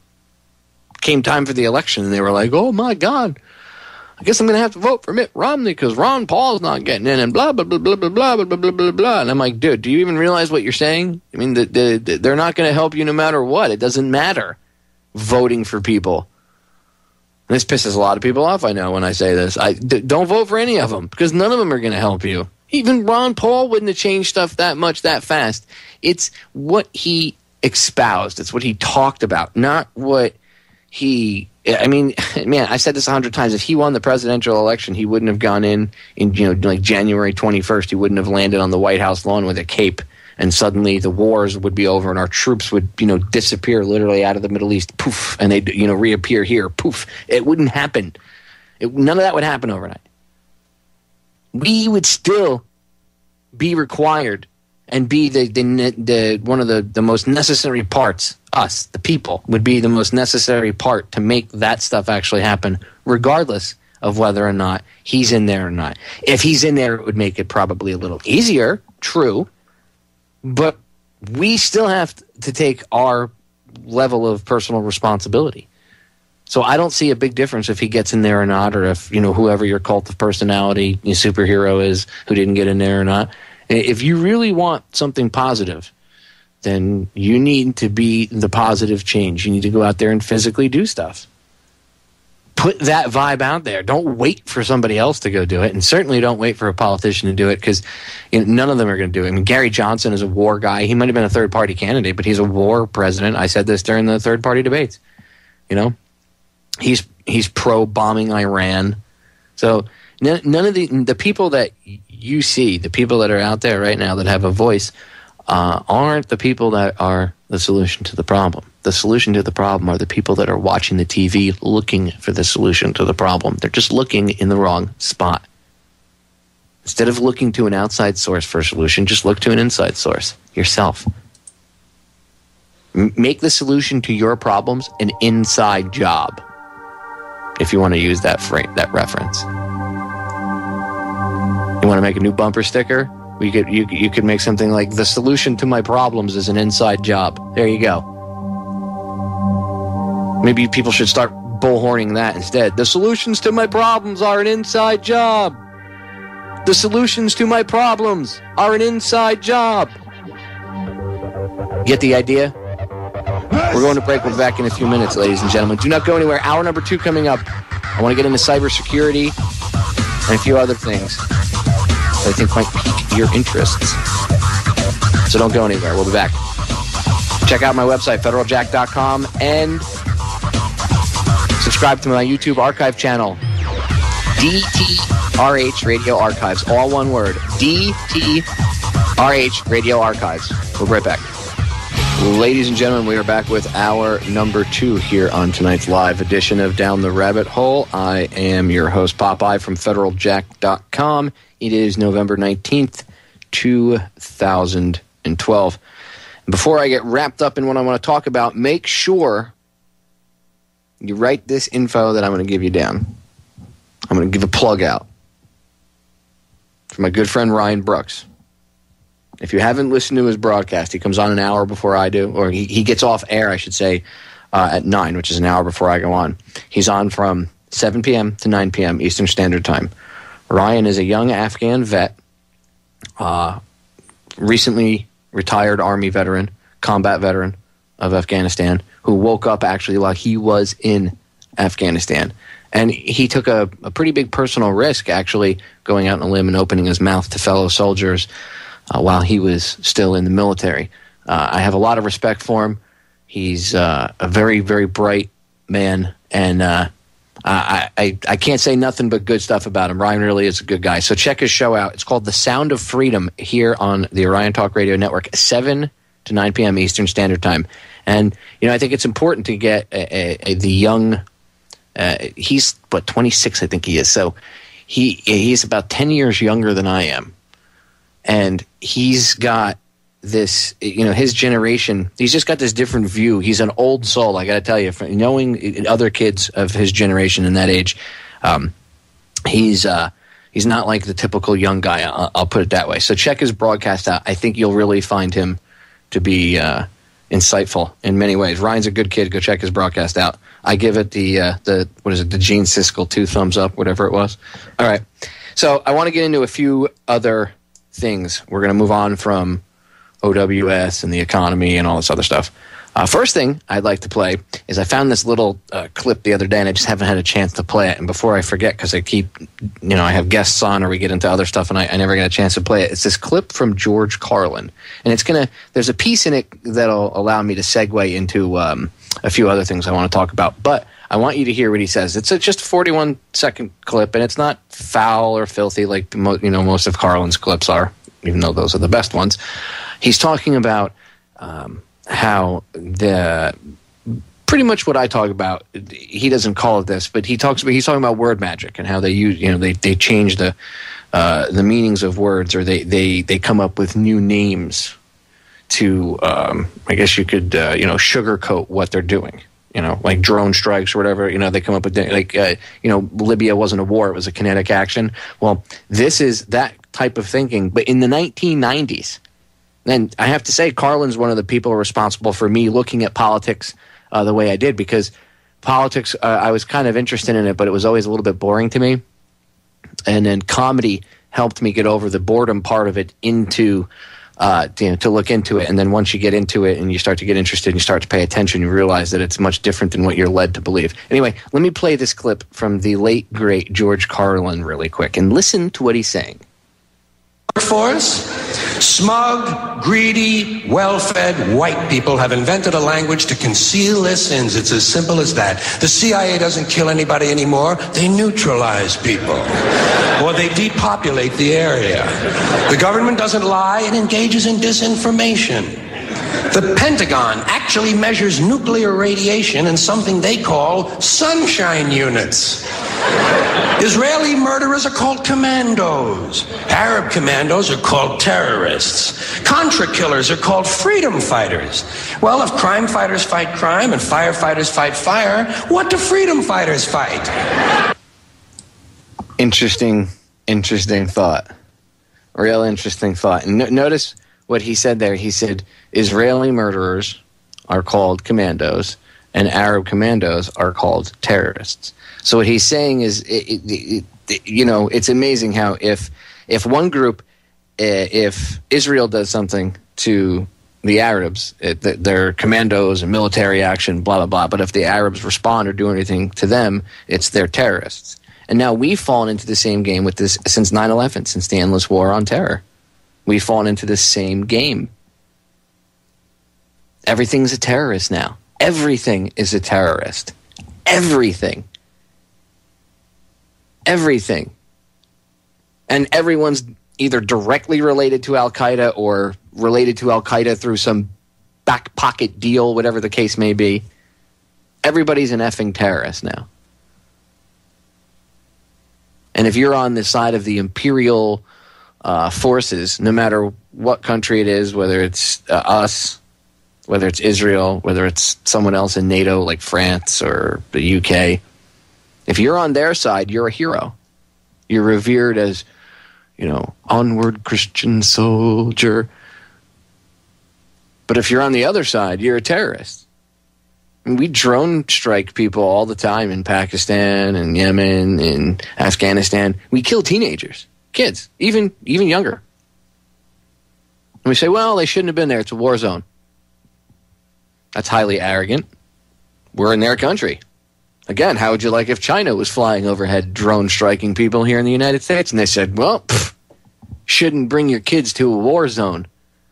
came time for the election, and they were like, oh, my God, I guess I'm going to have to vote for Mitt Romney because Ron Paul's not getting in and blah, blah, blah, blah, blah, blah, blah, blah, blah, blah. And I'm like, dude, do you even realize what you're saying? I mean, they're not going to help you no matter what. It doesn't matter voting for people. And this pisses a lot of people off, I know, when I say this. Don't vote for any of them because none of them are going to help you. Even Ron Paul wouldn't have changed stuff that much that fast. It's what he espoused. It's what he talked about, not what he... I mean, man, I said this 100 times. If he won the presidential election, he wouldn't have gone in like January 21st. He wouldn't have landed on the White House lawn with a cape, and suddenly the wars would be over, and our troops would, disappear literally out of the Middle East, poof, and they'd, reappear here, poof. It wouldn't happen. None of that would happen overnight. We would still be required and be the one of the most necessary parts. Us, the people, would be the most necessary part to make that stuff actually happen, regardless of whether or not he's in there or not. If he's in there, it would make it probably a little easier, true, but we still have to take our level of personal responsibility. So I don't see a big difference if he gets in there or not, or if, whoever your cult of personality, your superhero is who didn't get in there or not. If you really want something positive, then you need to be the positive change. You need to go out there and physically do stuff. Put that vibe out there. Don't wait for somebody else to go do it, and certainly don't wait for a politician to do it, because none of them are going to do it. I mean, Gary Johnson is a war guy. He might have been a third-party candidate, but he's a war president. I said this during the third-party debates. He's pro-bombing Iran. So none of the people that you see, the people that are out there right now that have a voice, aren't the people that are the solution to the problem. The solution to the problem are the people that are watching the TV looking for the solution to the problem. They're just looking in the wrong spot. Instead of looking to an outside source for a solution, just look to an inside source, yourself. Make the solution to your problems an inside job, if you want to use that reference. You want to make a new bumper sticker? You could make something like, the solution to my problems is an inside job. There you go. Maybe people should start bullhorning that instead. The solutions to my problems are an inside job. The solutions to my problems are an inside job. Get the idea? We're going to break. We'll be back in a few minutes, ladies and gentlemen. Do not go anywhere. Hour number 2 coming up. I want to get into cybersecurity and a few other things that I think might pique your interests. So don't go anywhere. We'll be back. Check out my website, federaljack.com, and subscribe to my YouTube archive channel, DTRH Radio Archives. All one word, DTRH Radio Archives. We'll be right back. Ladies and gentlemen, we are back with hour number 2 here on tonight's live edition of Down the Rabbit Hole. I am your host, Popeye, from federaljack.com. It is November 19th, 2012. And before I get wrapped up in what I want to talk about, make sure you write this info that I'm going to give you down. I'm going to give a plug out for my good friend Ryan Brooks. If you haven't listened to his broadcast, he comes on an hour before I do, or he gets off air, I should say, at 9, which is an hour before I go on. He's on from 7 p.m. to 9 p.m. Eastern Standard Time. Ryan is a young Afghan vet, recently retired Army veteran, combat veteran of Afghanistan, who woke up actually while he was in Afghanistan. And he took a pretty big personal risk, actually, going out on a limb and opening his mouth to fellow soldiers while he was still in the military. I have a lot of respect for him. He's a very, very bright man, and I can't say nothing but good stuff about him. Ryan really is a good guy. So check his show out. It's called The Sound of Freedom here on the Orion Talk Radio Network, 7 to 9 p.m. Eastern Standard Time. And, I think it's important to get the young, he's, 26 I think he is. So he's about 10 years younger than I am. And he's got this, his generation, he's just got this different view. He's an old soul, I got to tell you. Knowing other kids of his generation and that age, he's not like the typical young guy, I'll put it that way. So check his broadcast out. I think you'll really find him to be insightful in many ways. Ryan's a good kid. Go check his broadcast out. I give it the Gene Siskel 2 thumbs up, whatever it was. All right. So I want to get into a few other things. We're going to move on from OWS and the economy and all this other stuff. First thing I'd like to play is I found this little clip the other day, and I just haven't had a chance to play it. And before I forget, because I keep, I have guests on or we get into other stuff, and I never get a chance to play it. It's this clip from George Carlin, and there's a piece in it that'll allow me to segue into a few other things I want to talk about. But I want you to hear what he says. It's just a 41-second clip, and it's not foul or filthy like most of Carlin's clips are, even though those are the best ones. He's talking about how pretty much what I talk about. He doesn't call it this, but he's talking about word magic and how they use they change the meanings of words, or they come up with new names to I guess you could sugarcoat what they're doing. Like drone strikes or whatever. They come up with Libya wasn't a war; it was a kinetic action. Well, this is that type of thinking, but in the 1990s. And I have to say, Carlin's one of the people responsible for me looking at politics the way I did, because politics, I was kind of interested in it, but it was always a little bit boring to me. And then comedy helped me get over the boredom part of it to look into it. And then once you get into it and you start to get interested and you start to pay attention, you realize that it's much different than what you're led to believe. Anyway, let me play this clip from the late, great George Carlin really quick and listen to what he's saying. Force, smug, greedy, well-fed white people have invented a language to conceal their sins. It's as simple as that. The CIA doesn't kill anybody anymore. They neutralize people. Or they depopulate the area. The government doesn't lie. It engages in disinformation. The Pentagon actually measures nuclear radiation in something they call sunshine units. Israeli murderers are called commandos. Arab commandos are called terrorists. Contra killers are called freedom fighters. Well, if crime fighters fight crime and firefighters fight fire, what do freedom fighters fight? Interesting thought. Real interesting thought. And notice what he said there. He said Israeli murderers are called commandos and Arab commandos are called terrorists. So what he's saying is, it's amazing how if one group, if Israel does something to, the Arabs. They're commandos and military action, blah, blah, blah. But if the Arabs respond or do anything to them, it's they're terrorists. And now we've fallen into the same game with this since 9/11, since the endless war on terror. We've fallen into the same game. Everything's a terrorist now. Everything is a terrorist. Everything. Everything. And everyone's either directly related to Al-Qaeda or related to Al-Qaeda through some back pocket deal, whatever the case may be. Everybody's an effing terrorist now. And if you're on the side of the imperial forces, no matter what country it is, whether it's us, whether it's Israel, whether it's someone else in NATO like France or the UK, if you're on their side, you're a hero. You're revered as, onward Christian soldier. But if you're on the other side, you're a terrorist. And we drone strike people all the time in Pakistan and Yemen and Afghanistan. We kill teenagers, kids, even younger. And we say, well, they shouldn't have been there. It's a war zone. That's highly arrogant. We're in their country. Again, how would you like if China was flying overhead drone striking people here in the United States? And they said, well, shouldn't bring your kids to a war zone.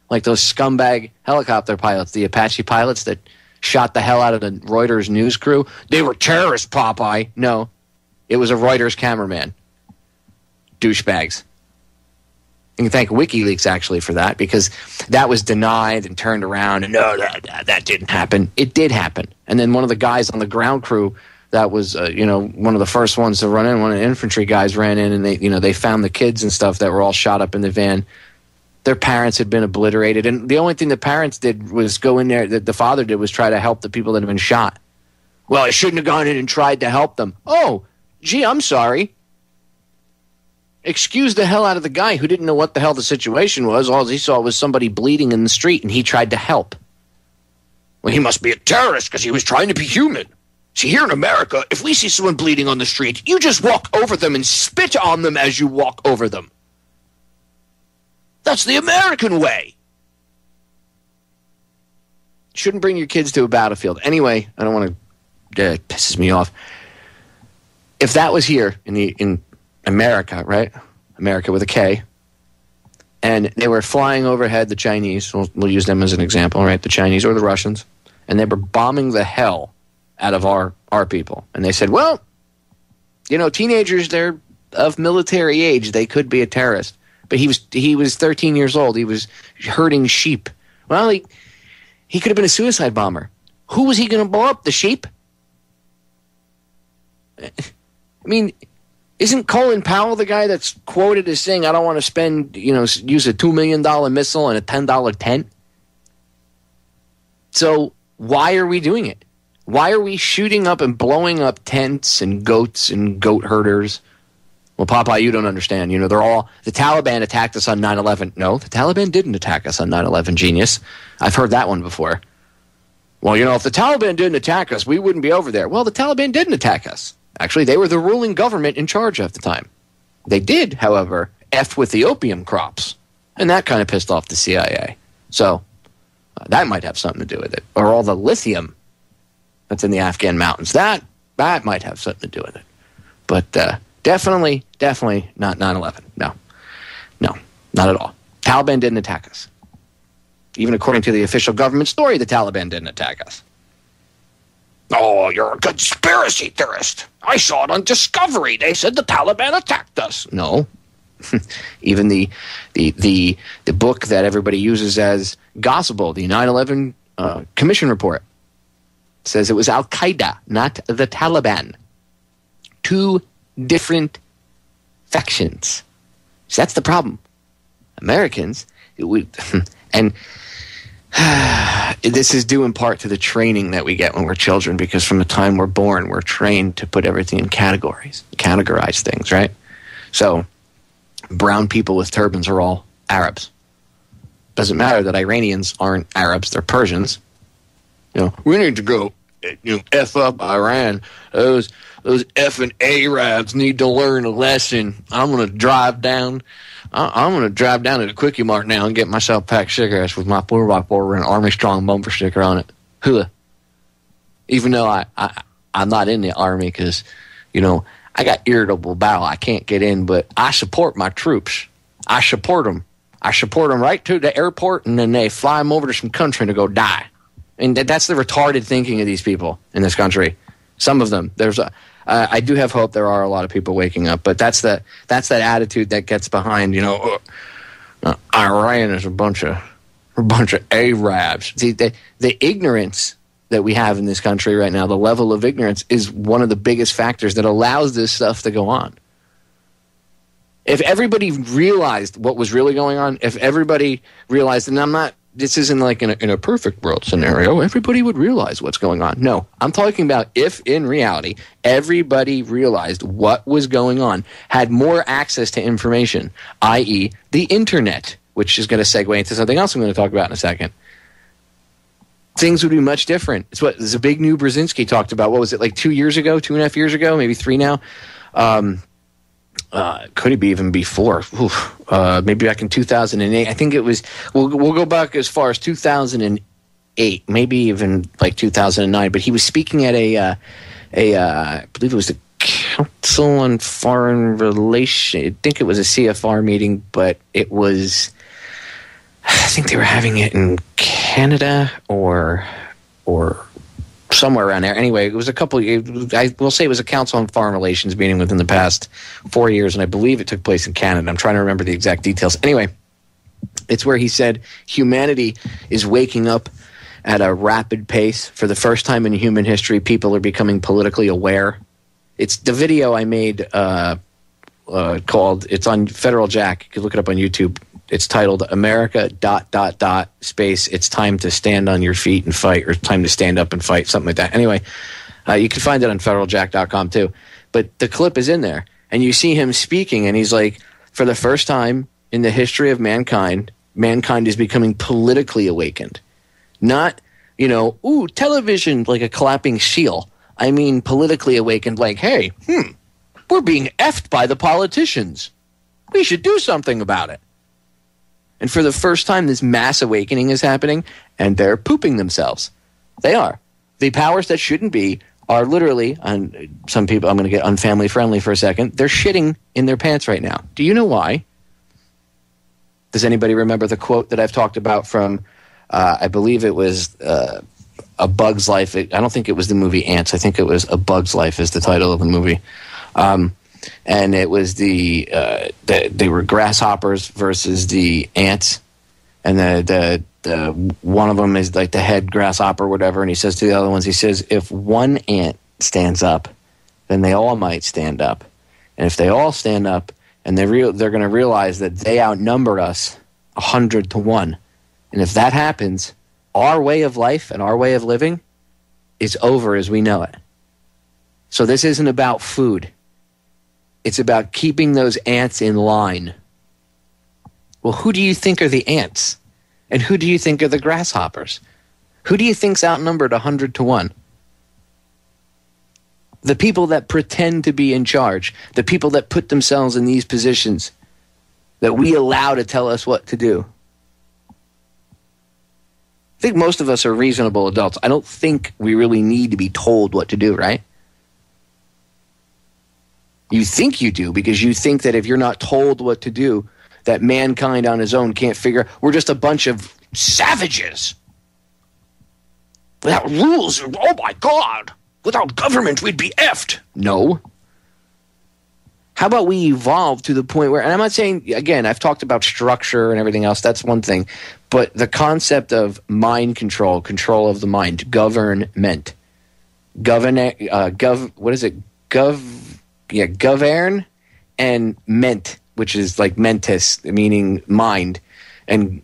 Like those scumbag helicopter pilots, the Apache pilots that shot the hell out of the Reuters news crew. They were terrorists, Popeye. No, it was a Reuters cameraman. Douchebags. You can thank WikiLeaks, actually, for that, because that was denied and turned around, and no, that didn't happen. It did happen. And then one of the guys on the ground crew that was, one of the first ones to run in, one of the infantry guys ran in, and they found the kids and stuff that were all shot up in the van. Their parents had been obliterated, and the only thing the parents did was go in there, that the father did was try to help the people that had been shot. Well, I shouldn't have gone in and tried to help them. Oh, gee, I'm sorry. Excuse the hell out of the guy who didn't know what the hell the situation was. All he saw was somebody bleeding in the street, and he tried to help. Well, he must be a terrorist because he was trying to be human. See, here in America, if we see someone bleeding on the street, you just walk over them and spit on them as you walk over them. That's the American way. Shouldn't bring your kids to a battlefield. Anyway, I don't want to... It pisses me off. If that was here in America, right? America with a K. And they were flying overhead the Chinese. We'll use them as an example, right? The Chinese or the Russians. And they were bombing the hell out of our people. And they said, well, teenagers, they're of military age. They could be a terrorist. But he was 13 years old. He was herding sheep. Well, he could have been a suicide bomber. Who was he going to blow up? The sheep? I mean, isn't Colin Powell the guy that's quoted as saying, I don't want to spend, use a $2 million missile and a $10 tent? So why are we doing it? Why are we shooting up and blowing up tents and goats and goat herders? Well, Popeye, you don't understand. They're all... The Taliban attacked us on 9/11. No, the Taliban didn't attack us on 9/11, genius. I've heard that one before. Well, if the Taliban didn't attack us, we wouldn't be over there. Well, the Taliban didn't attack us. Actually, they were the ruling government in charge at the time. They did, however, F with the opium crops. And that kind of pissed off the CIA. So that might have something to do with it. Or all the lithium that's in the Afghan mountains. That might have something to do with it. But definitely not 9/11. No, not at all. Taliban didn't attack us. Even according to the official government story, the Taliban didn't attack us. Oh, you're a conspiracy theorist. I saw it on Discovery. They said the Taliban attacked us. No. Even the book that everybody uses as gospel, the 9/11 Commission Report, says it was Al-Qaeda, not the Taliban. Two different factions. So that's the problem. Americans, and this is due in part to the training that we get when we're children, because from the time we're born, we're trained to put everything in categories, categorize things, right? So brown people with turbans are all Arabs. Doesn't matter that Iranians aren't Arabs, they're Persians. We need to go F up Iran. Those effing Arabs need to learn a lesson. I'm going to drive down. I'm going to drive down to the Quickie Mart now and get myself a pack of cigarettes with my 4x4 and an Army Strong bumper sticker on it. Huh. Even though I'm not in the Army because, I got irritable bowel. I can't get in, but I support my troops. I support them. I support them right to the airport, and then they fly them over to some country to go die. And that's the retarded thinking of these people in this country. Some of them. I do have hope there are a lot of people waking up, but that's that attitude that gets behind, Iran is a bunch of Arabs. See, the ignorance that we have in this country right now, the level of ignorance, is one of the biggest factors that allows this stuff to go on. If everybody realized what was really going on, if everybody realized, and this isn't like in a perfect world scenario, everybody would realize what's going on. No, I'm talking about if in reality everybody realized what was going on, had more access to information, i.e. the internet, which is going to segue into something else I'm going to talk about in a second. Things would be much different. It's what Zbigniew Brzezinski talked about. What was it, like 2 years ago, 2.5 years ago, maybe 3 now? Could it be even before? Maybe back in 2008. I think it was. We'll go back as far as 2008, maybe even like 2009. But he was speaking at I believe it was the Council on Foreign Relations. I think it was a CFR meeting, but it was. I think they were having it in Canada or somewhere around there. Anyway, it was I will say it was a Council on Foreign Relations meeting within the past 4 years, and I believe it took place in Canada. I'm trying to remember the exact details. Anyway, it's where he said humanity is waking up at a rapid pace. For the first time in human history, people are becoming politically aware. It's the video I made called, it's on Federal Jack. You can look it up on YouTube. It's titled America ... space. It's time to stand on your feet and fight, or time to stand up and fight, something like that. Anyway, you can find it on federaljack.com too. But the clip is in there, and you see him speaking, and he's like, for the first time in the history of mankind is becoming politically awakened. Not, television like a clapping seal. I mean politically awakened like, hey, we're being effed by the politicians. We should do something about it. And for the first time, this mass awakening is happening, and they're pooping themselves. They are. The powers that shouldn't be are literally, and some people, I'm going to get unfamily friendly for a second, they're shitting in their pants right now. Do you know why? Does anybody remember the quote that I've talked about from, I believe it was A Bug's Life. I don't think it was the movie Ants. I think it was A Bug's Life is the title of the movie. And it was they were grasshoppers versus the ants, and the one of them is like the head grasshopper or whatever, and he says to the other ones, he says, if one ant stands up, then they all might stand up, and if they all stand up, and they're going to realize that they outnumber us 100 to 1, and if that happens, our way of life and our way of living is over as we know it. So this isn't about food. It's about keeping those ants in line. Well, who do you think are the ants? And who do you think are the grasshoppers? Who do you think's outnumbered 100 to 1? The people that pretend to be in charge, the people that put themselves in these positions that we allow to tell us what to do. I think most of us are reasonable adults. I don't think we really need to be told what to do, right? You think you do, because you think that if you're not told what to do, that mankind on his own can't figure. We're just a bunch of savages. Without rules, oh my God. Without government, we'd be effed. No. How about we evolve to the point where, and I'm not saying, again, I've talked about structure and everything else, that's one thing, but the concept of mind control, control of the mind, government, govern and ment, which is like mentis, meaning mind, and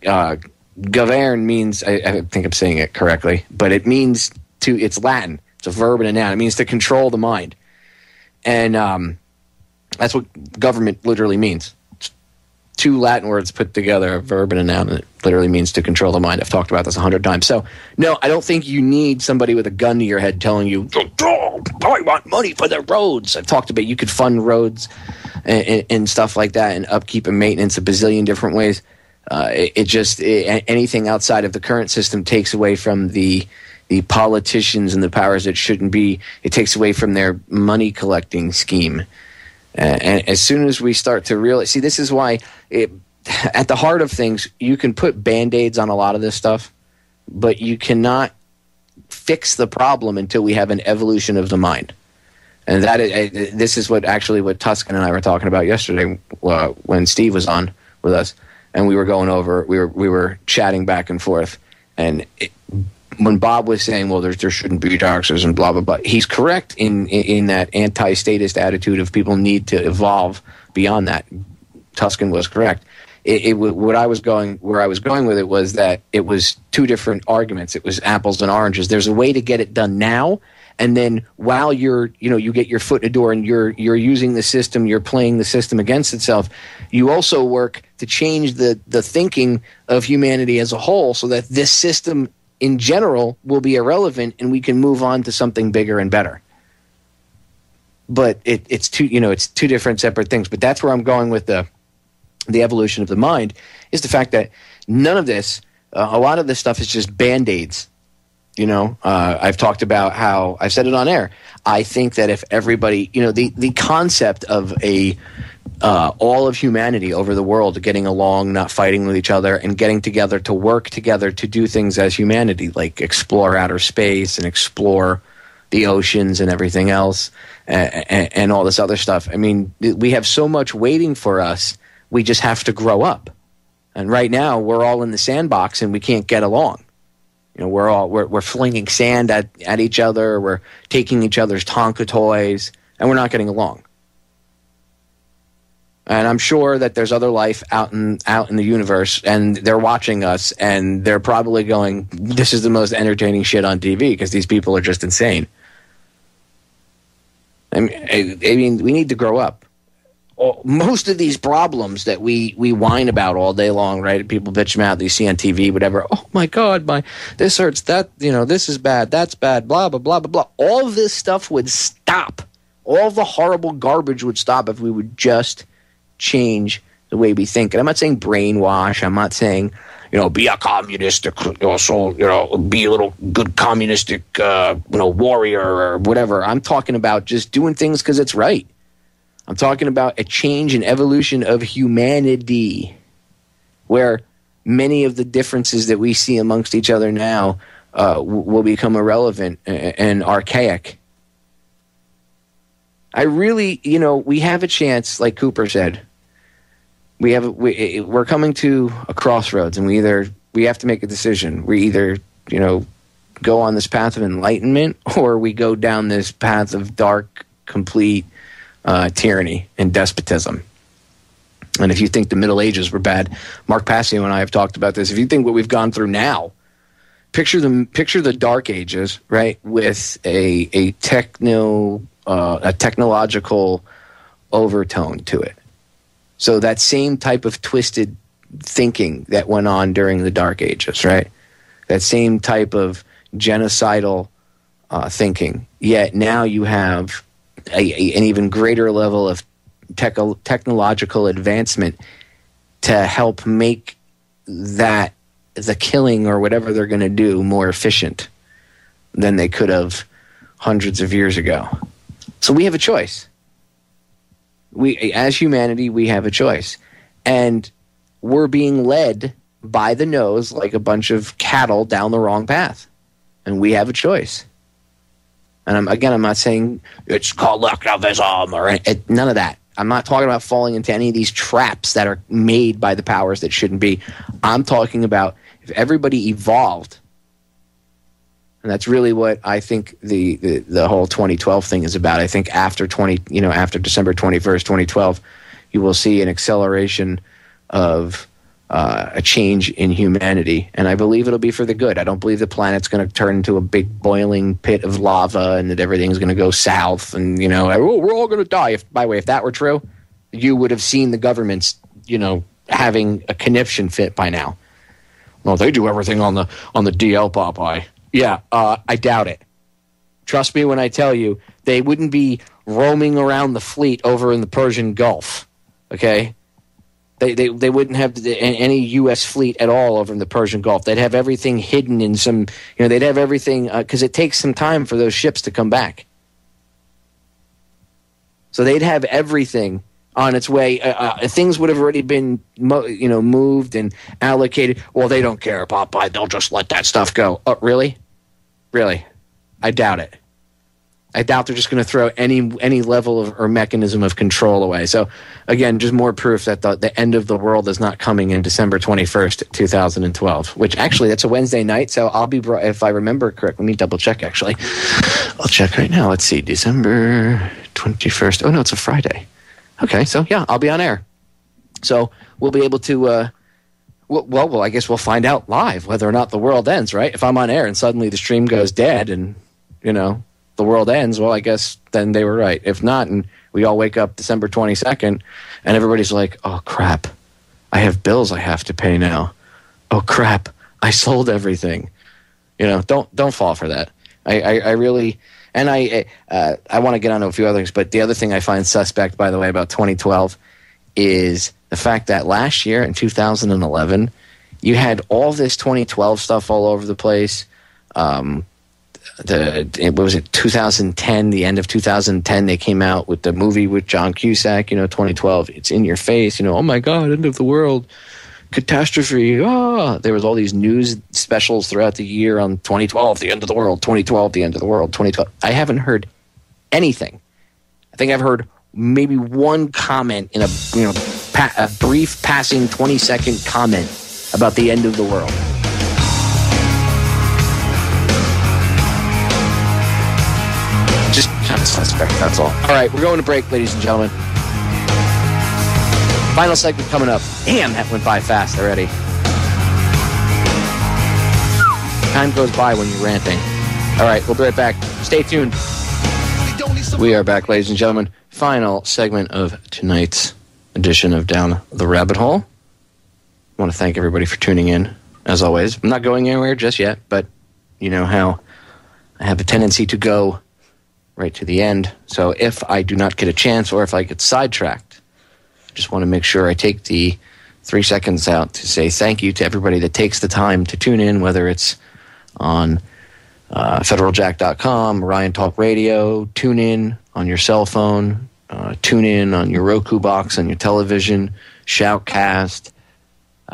govern means, I think I'm saying it correctly, but it means it's Latin, it's a verb and a noun, it means to control the mind, and that's what government literally means. two Latin words put together, a verb and a noun, and it literally means to control the mind. I've talked about this 100 times. So, no, I don't think you need somebody with a gun to your head telling you, oh, I want money for the roads. I've talked about you could fund roads and stuff like that, and upkeep and maintenance a bazillion different ways. Anything outside of the current system takes away from the politicians and the powers that shouldn't be. It takes away from their money collecting scheme. And as soon as we start to realize, see, this is why at the heart of things, you can put Band-Aids on a lot of this stuff, but you cannot fix the problem until we have an evolution of the mind. And this is what Tuscan and I were talking about yesterday when Steve was on with us, and we were going over, we were chatting back and forth, and when Bob was saying, well, there shouldn't be taxes and blah, blah, blah, he's correct in that anti-statist attitude of people need to evolve beyond that. Tuscan was correct. Where I was going with it was that it was two different arguments. It was apples and oranges. There's a way to get it done now, and then while you get your foot in the door and you're using the system, you're playing the system against itself, you also work to change the thinking of humanity as a whole so that this system in general will be irrelevant and we can move on to something bigger and better. But it's two different separate things. But that's where I'm going with the evolution of the mind, is the fact that none of this, a lot of this stuff is just Band-Aids. I've talked about how, I've said it on air, I think that if everybody, the concept of all of humanity over the world getting along, not fighting with each other, and getting together to work together to do things as humanity, like explore outer space and explore the oceans and everything else, and all this other stuff. I mean, we have so much waiting for us. We just have to grow up. And right now, we're all in the sandbox and we can't get along. We're flinging sand at each other. We're taking each other's Tonka toys, and we're not getting along. And I'm sure that there's other life out in the universe, and they're watching us, and they're probably going, "This is the most entertaining shit on TV," because these people are just insane. I mean, we need to grow up. Most of these problems that we whine about all day long, right? People bitch them out, they see on TV, whatever. Oh my God, this hurts, that, this is bad, that's bad, blah, blah, blah, blah, blah. All of this stuff would stop. All the horrible garbage would stop if we would just change the way we think. And I'm not saying brainwash. I'm not saying, be a communist, also, be a little good communistic, warrior or whatever. I'm talking about just doing things because it's right. I'm talking about a change and evolution of humanity, where many of the differences that we see amongst each other now will become irrelevant and archaic. I really, we have a chance, like Cooper said. We're coming to a crossroads, and we have to make a decision. We either, go on this path of enlightenment, or we go down this path of dark, complete tyranny and despotism. And if you think the Middle Ages were bad, Mark Passio and I have talked about this. If you think what we've gone through now, picture the Dark Ages, right, with a technological overtone to it. So that same type of twisted thinking that went on during the Dark Ages, right? That same type of genocidal thinking. Yet now you have an even greater level of technological advancement to help make the killing or whatever they're going to do more efficient than they could have hundreds of years ago. So we have a choice. As humanity, we have a choice. And we're being led by the nose like a bunch of cattle down the wrong path. And we have a choice. And I'm not saying it's collectivism or none of that. I'm not talking about falling into any of these traps that are made by the powers that shouldn't be. I'm talking about if everybody evolved, and that's really what I think the whole 2012 thing is about. I think after December 21st, 2012, you will see an acceleration of a change in humanity, and I believe it'll be for the good. I don't believe the planet's going to turn into a big boiling pit of lava and that everything's going to go south and, we're all going to die. By the way, if that were true, you would have seen the governments, having a conniption fit by now. Well, they do everything on the DL, Popeye. Yeah, I doubt it. Trust me when I tell you, they wouldn't be roaming around the fleet over in the Persian Gulf. Okay, they wouldn't have any U.S. fleet at all over in the Persian Gulf. They'd have everything hidden in some. They'd have everything because it takes some time for those ships to come back. So they'd have everything on its way. Things would have already been, moved and allocated. Well, they don't care, Popeye. They'll just let that stuff go. Oh, really? Really? I doubt it. I doubt they're just going to throw any level of or mechanism of control away. So, again, just more proof that the end of the world is not coming in December 21st, 2012, which actually that's a Wednesday night. So I'll be, if I remember correct, let me double check actually. I'll check right now. Let's see, December 21st. Oh, no, it's a Friday. Okay, so yeah, I'll be on air. So we'll be able to, well, I guess we'll find out live whether or not the world ends, right? If I'm on air and suddenly the stream goes dead and, the world ends, well, I guess then they were right. If not, and we all wake up December 22nd and everybody's like, oh, crap, I have bills I have to pay now. Oh, crap, I sold everything. Don't fall for that. I really... And I want to get on to a few other things, but the other thing I find suspect, by the way, about 2012 is the fact that last year in 2011, you had all this 2012 stuff all over the place. What was it, 2010, the end of 2010, they came out with the movie with John Cusack, 2012, it's in your face, oh my God, end of the world. Catastrophe. There was all these news specials throughout the year on 2012, the end of the world, 2012, the end of the world, 2012. I haven't heard anything. I think I've heard maybe one comment in a brief passing 20-second comment about the end of the world. Just kind of suspect, that's all. All right, we're going to break, ladies and gentlemen. Final segment coming up. Damn, that went by fast already. Time goes by when you're ranting. All right, we'll be right back. Stay tuned. We are back, ladies and gentlemen. Final segment of tonight's edition of Down the Rabbit Hole. I want to thank everybody for tuning in, as always. I'm not going anywhere just yet, but you know how I have a tendency to go right to the end. So if I do not get a chance or if I get sidetracked, just want to make sure I take the 3 seconds out to say thank you to everybody that takes the time to tune in, whether it's on federaljack.com, Ryan Talk Radio, tune in on your cell phone, tune in on your Roku box, on your television, Shoutcast,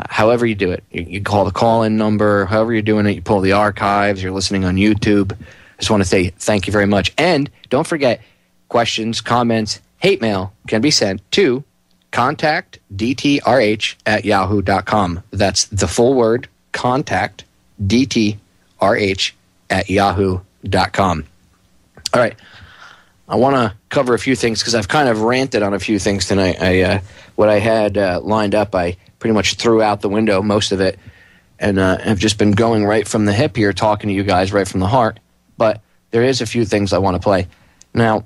however you do it. You call the call-in number, however you're doing it, you pull the archives, you're listening on YouTube. I just want to say thank you very much. And don't forget, questions, comments, hate mail can be sent to contact DTRH@yahoo.com. That's the full word, contact DTRH@yahoo.com. All right. I want to cover a few things because I've kind of ranted on a few things tonight. What I had lined up, I pretty much threw out the window, most of it, and have just been going right from the hip here, talking to you guys right from the heart. But there is a few things I want to play. Now,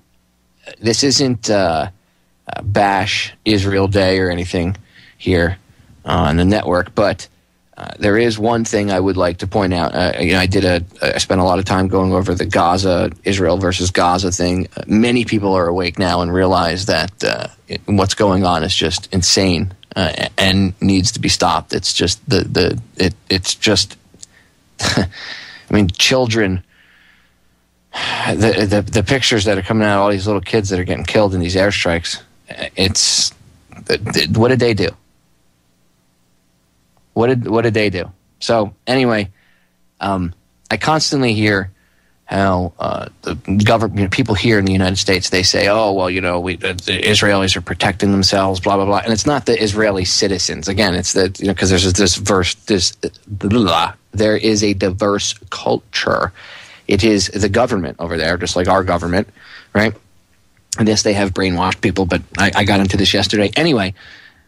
this isn't Bash Israel Day or anything here on the network, but there is one thing I would like to point out. I spent a lot of time going over the Gaza, Israel versus Gaza thing. Many people are awake now and realize that what's going on is just insane and needs to be stopped. It's just it's just. I mean, children. The pictures that are coming out, all these little kids that are getting killed in these airstrikes. What did they do? What did they do? So anyway, I constantly hear how the government, people here in the United States, they say, "Oh, well, the Israelis are protecting themselves," blah blah blah, and it's not the Israeli citizens. Again, it's because there's there is a diverse culture. It is the government over there, just like our government, right? And yes, they have brainwashed people, but I got into this yesterday. Anyway,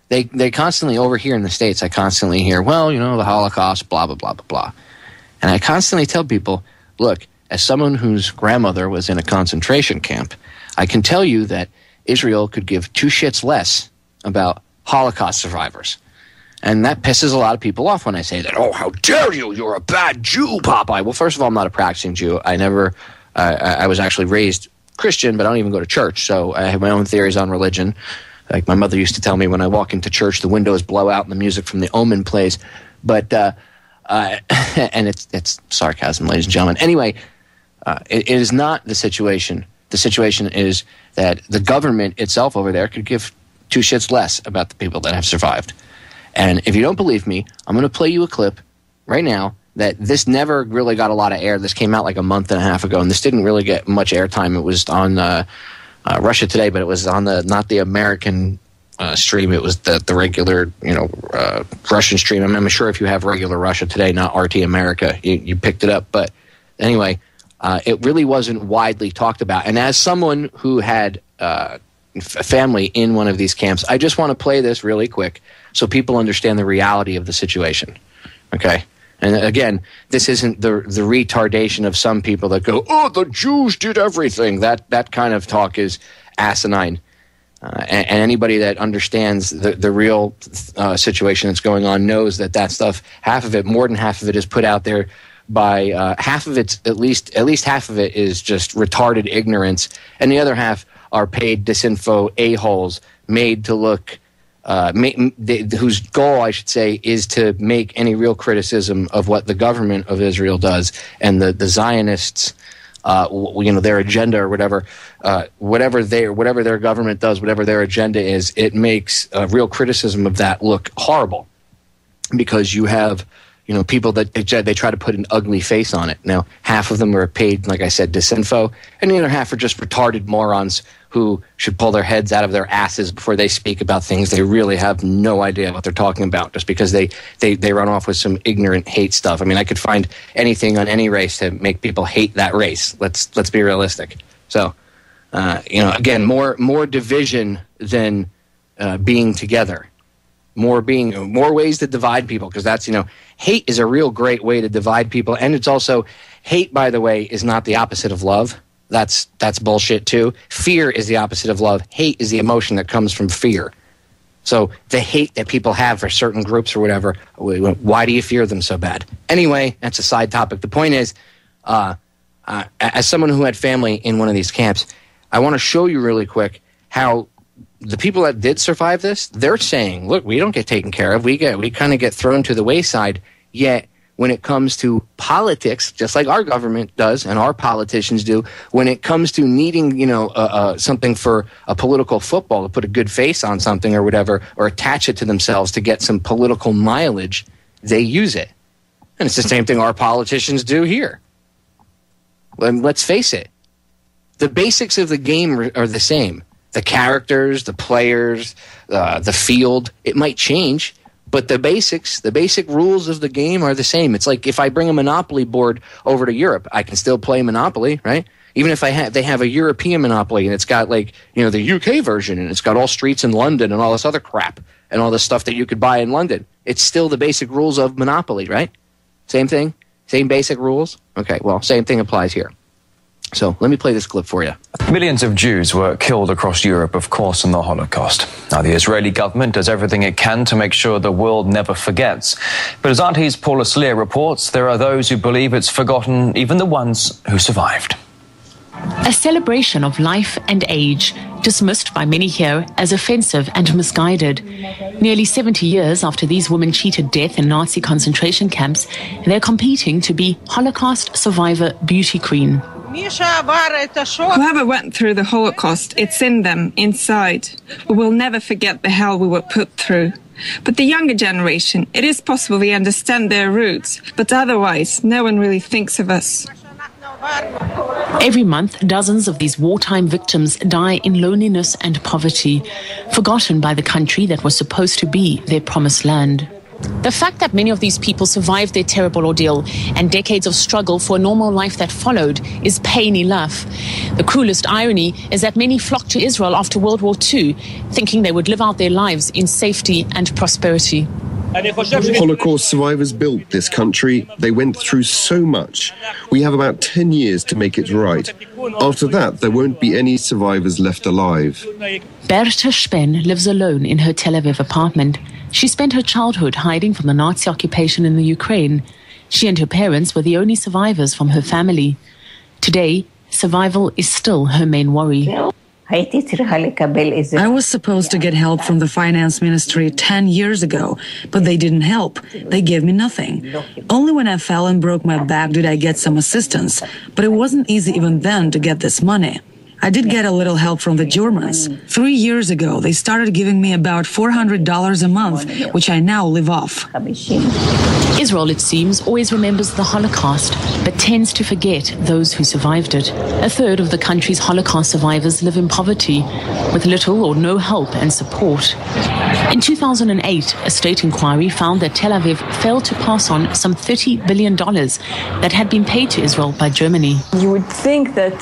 they constantly, over here in the States, I constantly hear, well, the Holocaust, blah, blah, blah, blah, blah. And I constantly tell people, look, as someone whose grandmother was in a concentration camp, I can tell you that Israel could give two shits less about Holocaust survivors. And that pisses a lot of people off when I say that. Oh, how dare you? You're a bad Jew, Popeye. Well, first of all, I'm not a practicing Jew. I was actually raised Christian, but I don't even go to church. So I have my own theories on religion. Like my mother used to tell me when I walk into church, the windows blow out and the music from the Omen plays. But, and it's sarcasm, ladies and gentlemen. Anyway, it is not the situation. The situation is that the government itself over there could give two shits less about the people that have survived. And if you don't believe me, I'm going to play you a clip right now that this never really got a lot of air. This came out like a month and a half ago, and this didn't really get much airtime. It was on Russia Today, but it was on not the American stream. It was the regular, Russian stream. I'm sure if you have regular Russia Today, not RT America, you picked it up. But anyway, it really wasn't widely talked about. And as someone who had a family in one of these camps, I just want to play this really quick so people understand the reality of the situation. Okay? And again, this isn't the retardation of some people that go, oh, the Jews did everything. That kind of talk is asinine. And anybody that understands the real situation that's going on knows that stuff, half of it, more than half of it, is put out there by half of it's at least half of it is just retarded ignorance, and the other half are paid disinfo a-holes made to look whose goal, I should say, is to make any real criticism of what the government of Israel does and the Zionists, their agenda or whatever, whatever their government does, whatever their agenda is, it makes a real criticism of that look horrible, because you have people that they try to put an ugly face on it. Now, half of them are paid, like I said, disinfo, and the other half are just retarded morons who should pull their heads out of their asses before they speak about things they really have no idea what they're talking about, just because they run off with some ignorant hate stuff. I mean, I could find anything on any race to make people hate that race. Let's be realistic. So, again, more division than being together. More ways to divide people, because that's, hate is a real great way to divide people. And it's also, hate, by the way, is not the opposite of love. That's bullshit too. Fear is the opposite of love. Hate is the emotion that comes from fear. So the hate that people have for certain groups or whatever, why do you fear them so bad? Anyway, that's a side topic. The point is, as someone who had family in one of these camps, I want to show you really quick how the people that did survive this, they're saying, look, we don't get taken care of. We kind of get thrown to the wayside. Yet when it comes to politics, just like our government does and our politicians do, when it comes to needing, something for a political football, to put a good face on something or whatever, or attach it to themselves to get some political mileage, they use it. And it's the same thing our politicians do here. Let's face it. The basics of the game are the same. The characters, the players, the field, it might change, but the basic rules of the game are the same. It's like if I bring a Monopoly board over to Europe, I can still play Monopoly, right? Even if they have a European Monopoly and it's got the UK version and it's got all streets in London and all this other crap and all this stuff that you could buy in London. It's still the basic rules of Monopoly, right? Same thing? Same basic rules? Okay, well, same thing applies here. So let me play this clip for you. Millions of Jews were killed across Europe, of course, in the Holocaust. Now, the Israeli government does everything it can to make sure the world never forgets. But as Auntie's Paula Sleer reports, there are those who believe it's forgotten even the ones who survived. A celebration of life and age, dismissed by many here as offensive and misguided. Nearly 70 years after these women cheated death in Nazi concentration camps, they're competing to be Holocaust survivor beauty queen. Whoever went through the Holocaust, it's in them, inside. We will never forget the hell we were put through. But the younger generation, it is possible we understand their roots, but otherwise, no one really thinks of us. Every month, dozens of these wartime victims die in loneliness and poverty, forgotten by the country that was supposed to be their promised land. The fact that many of these people survived their terrible ordeal and decades of struggle for a normal life that followed is pain enough. The cruelest irony is that many flocked to Israel after World War II, thinking they would live out their lives in safety and prosperity. Holocaust survivors built this country. They went through so much. We have about 10 years to make it right. After that, there won't be any survivors left alive. Berta Spen lives alone in her Tel Aviv apartment. She spent her childhood hiding from the Nazi occupation in the Ukraine. She and her parents were the only survivors from her family. Today, survival is still her main worry. I was supposed to get help from the finance ministry 10 years ago, but they didn't help. They gave me nothing. Only when I fell and broke my back did I get some assistance, but it wasn't easy even then to get this money. I did get a little help from the Germans. 3 years ago, they started giving me about $400 a month, which I now live off. Israel, it seems, always remembers the Holocaust, but tends to forget those who survived it. A third of the country's Holocaust survivors live in poverty, with little or no help and support. In 2008, a state inquiry found that Tel Aviv failed to pass on some $30 billion that had been paid to Israel by Germany. You would think that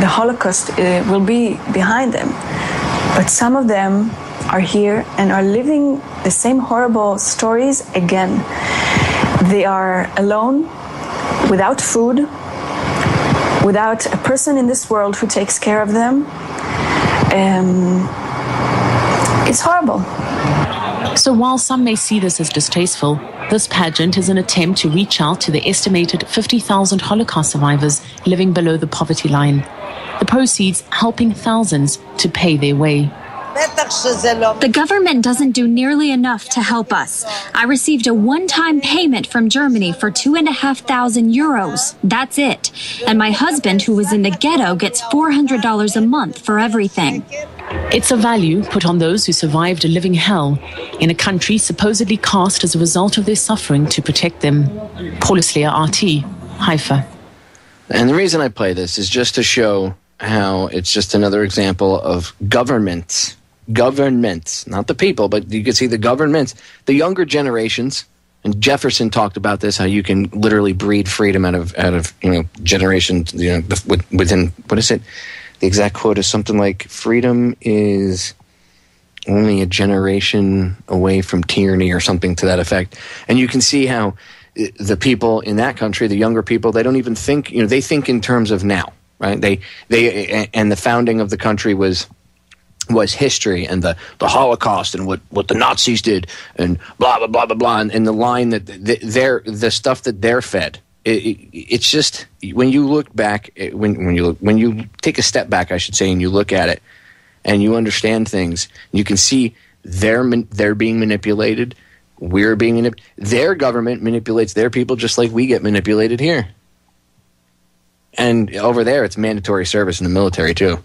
the Holocaust will be behind them, but some of them are here and are living the same horrible stories again. They are alone, without food, without a person in this world who takes care of them. It's horrible. So while some may see this as distasteful, this pageant is an attempt to reach out to the estimated 50,000 Holocaust survivors living below the poverty line. The proceeds helping thousands to pay their way. The government doesn't do nearly enough to help us. I received a one-time payment from Germany for 2,500 euros. That's it. And my husband, who was in the ghetto, gets $400 a month for everything. It's a value put on those who survived a living hell in a country supposedly cast as a result of their suffering to protect them. Paula Sleer, RT, Haifa. And the reason I play this is just to show how it's just another example of governments, not the people, but you can see the governments, the younger generations. And Jefferson talked about this, how you can literally breed freedom out of generations, within, what is it? The exact quote is something like, freedom is only a generation away from tyranny, or something to that effect. And you can see how the people in that country, the younger people, they don't even think, they think in terms of now, right? They and the founding of the country was history, and the Holocaust, and what the Nazis did, and blah blah blah blah blah, and the line that the stuff that they're fed. It's just, when you look back, when you take a step back, I should say, and you look at it, and you understand things, you can see they're being manipulated. We're being manipulated. Their government manipulates their people just like we get manipulated here. And over there, it's mandatory service in the military too.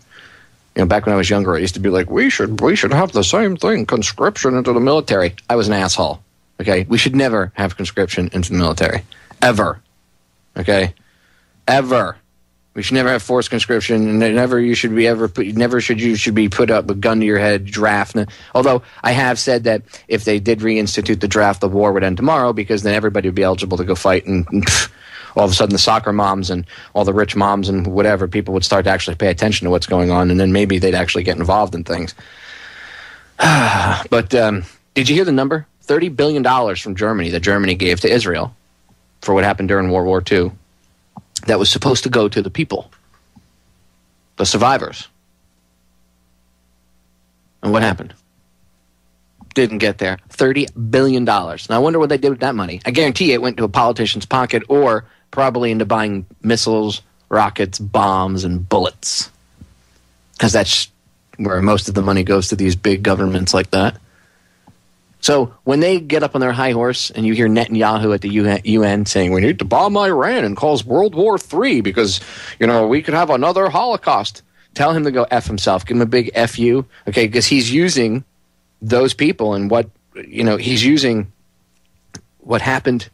Back when I was younger, I used to be like, we should have the same thing, conscription into the military. I was an asshole. Okay, we should never have conscription into the military, ever. Okay, ever. We should never have forced conscription, and never should you be put up with a gun to your head, draft. Although I have said that if they did reinstitute the draft, the war would end tomorrow, because then everybody would be eligible to go fight, and all of a sudden the soccer moms and all the rich moms and whatever, people would start to actually pay attention to what's going on, and then maybe they'd actually get involved in things. But did you hear the number? $30 billion from Germany that Germany gave to Israel for what happened during World War II. That was supposed to go to the people, the survivors. And what happened? Didn't get there. $30 billion. Now, I wonder what they did with that money. I guarantee it went to a politician's pocket, or probably into buying missiles, rockets, bombs, and bullets. Because that's where most of the money goes, to these big governments like that. So when they get up on their high horse and you hear Netanyahu at the UN saying, we need to bomb Iran and cause World War III because, we could have another Holocaust. Tell him to go F himself. Give him a big F you. Okay, because he's using those people and he's using what happened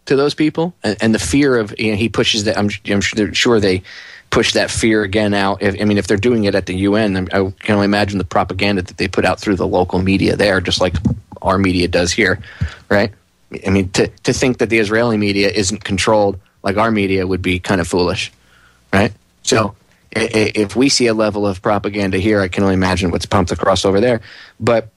to those people and the fear of, he pushes that. I'm sure they push that fear again out. If they're doing it at the UN, I can only imagine the propaganda that they put out through the local media there, just like our media does here, right? To think that the Israeli media isn't controlled like our media would be kind of foolish, right? So if we see a level of propaganda here, I can only imagine what's pumped across over there. But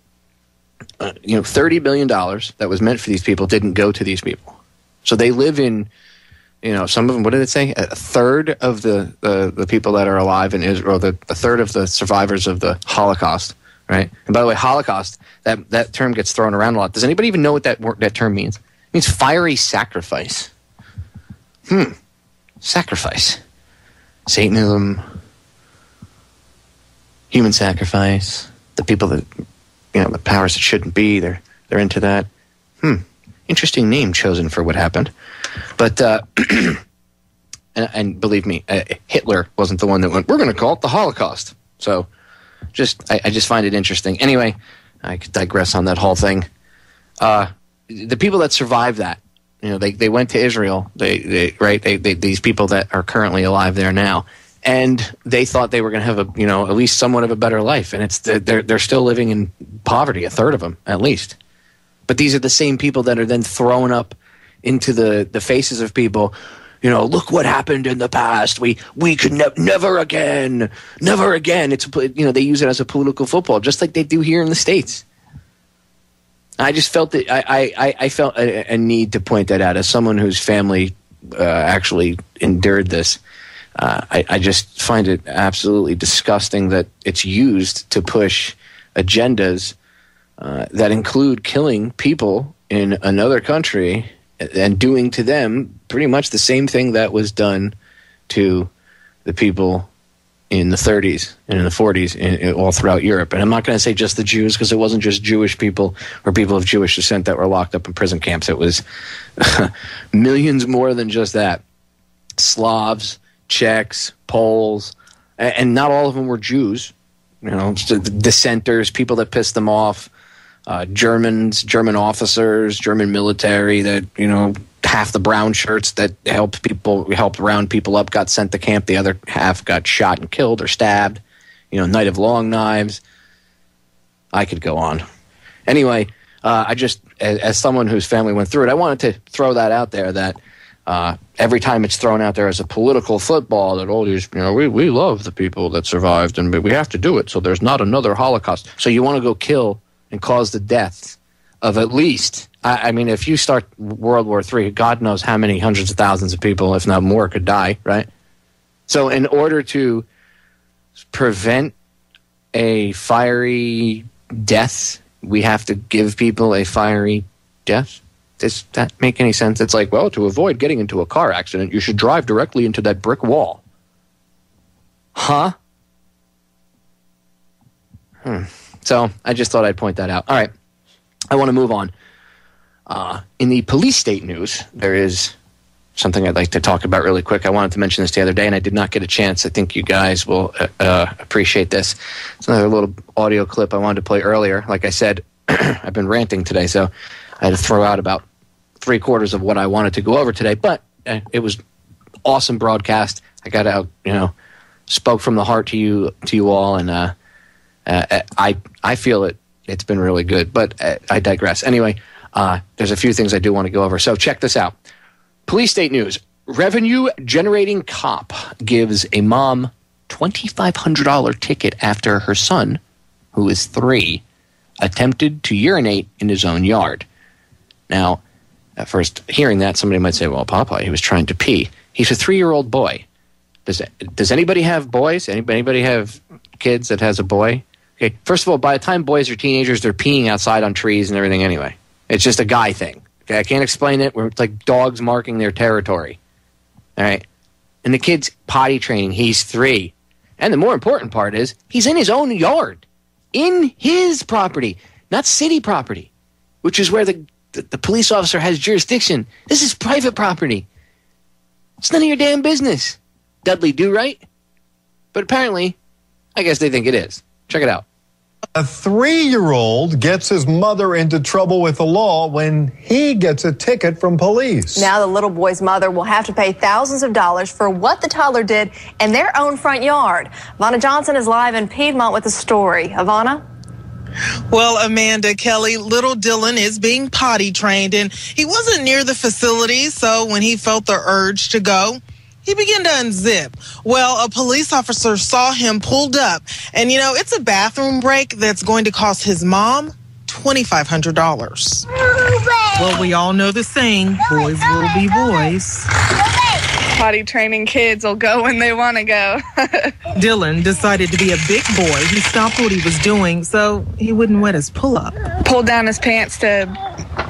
$30 billion that was meant for these people didn't go to these people. So they live in, some of them, what did it say? A third of the people that are alive in Israel, a third of the survivors of the Holocaust, right? And by the way, Holocaust, that term gets thrown around a lot. Does anybody even know what that term means? It means fiery sacrifice. Sacrifice. Satanism, human sacrifice, the people that, the powers that shouldn't be, they're into that. Interesting name chosen for what happened. But, and believe me, Hitler wasn't the one that went, we're going to call it the Holocaust. So I just find it interesting. Anyway, I could digress on that whole thing. The people that survived that, they went to Israel, these people that are currently alive there now, and they thought they were going to have at least somewhat of a better life, and they're still living in poverty, a third of them at least. But these are the same people that are then thrown up into the faces of people. Look what happened in the past. We could never again. It's they use it as a political football, just like they do here in the States. I just felt that I felt a need to point that out as someone whose family actually endured this. I just find it absolutely disgusting that it's used to push agendas that include killing people in another country and doing to them pretty much the same thing that was done to the people in the 30s and in the 40s all throughout Europe. And I'm not going to say just the Jews, because it wasn't just Jewish people or people of Jewish descent that were locked up in prison camps. It was millions more than just that. Slavs, Czechs, Poles, and not all of them were Jews. Dissenters, people that pissed them off, Germans, German officers, German military that, half the brown shirts that helped round people up got sent to camp. The other half got shot and killed or stabbed. Night of Long Knives. I could go on. Anyway, I just, as someone whose family went through it, I wanted to throw that out there that every time it's thrown out there as a political football that all these, we love the people that survived and we have to do it so there's not another Holocaust. So you want to go kill and cause the deaths of at least, if you start World War III, God knows how many hundreds of thousands of people, if not more, could die, right? So in order to prevent a fiery death, we have to give people a fiery death? Does that make any sense? It's like, well, to avoid getting into a car accident, you should drive directly into that brick wall. Huh? So I just thought I'd point that out. All right. I want to move on. In the police state news, there is something I'd like to talk about really quick. I wanted to mention this the other day, and I did not get a chance. I think you guys will appreciate this. It's another little audio clip I wanted to play earlier. Like I said, I've been ranting today, so I had to throw out about 3/4 of what I wanted to go over today. But it was awesome broadcast. I got out, spoke from the heart to you all, and I feel it's been really good. But I digress. Anyway, there's a few things I do want to go over. So check this out. Police state news. Revenue-generating cop gives a mom $2,500 ticket after her son, who is 3, attempted to urinate in his own yard. Now, at first hearing that, somebody might say, well, Popeye, he was trying to pee. He's a 3-year-old boy. Does anybody have boys? Anybody have kids that has a boy? Okay, first of all, by the time boys are teenagers, they're peeing outside on trees and everything anyway. It's just a guy thing. Okay, I can't explain it. It's like dogs marking their territory. All right? And the kid's potty training. He's 3. And the more important part is he's in his own yard. In his property. Not city property. Which is where the police officer has jurisdiction. This is private property. It's none of your damn business. Dudley do right? But apparently, I guess they think it is. Check it out. A 3-year-old gets his mother into trouble with the law when he gets a ticket from police. Now the little boy's mother will have to pay thousands of dollars for what the toddler did in their own front yard. Ivana Johnson is live in Piedmont with the story. Ivana? Well, Amanda, Kelly, little Dylan is being potty trained, and he wasn't near the facility, so when he felt the urge to go, he began to unzip. Well, a police officer saw him pulled up, and it's a bathroom break that's going to cost his mom $2,500. Well, we all know the saying, boys will be boys. Potty training kids will go when they want to go. Dylan decided to be a big boy. He stopped what he was doing so he wouldn't wet his pull-up. Pulled down his pants to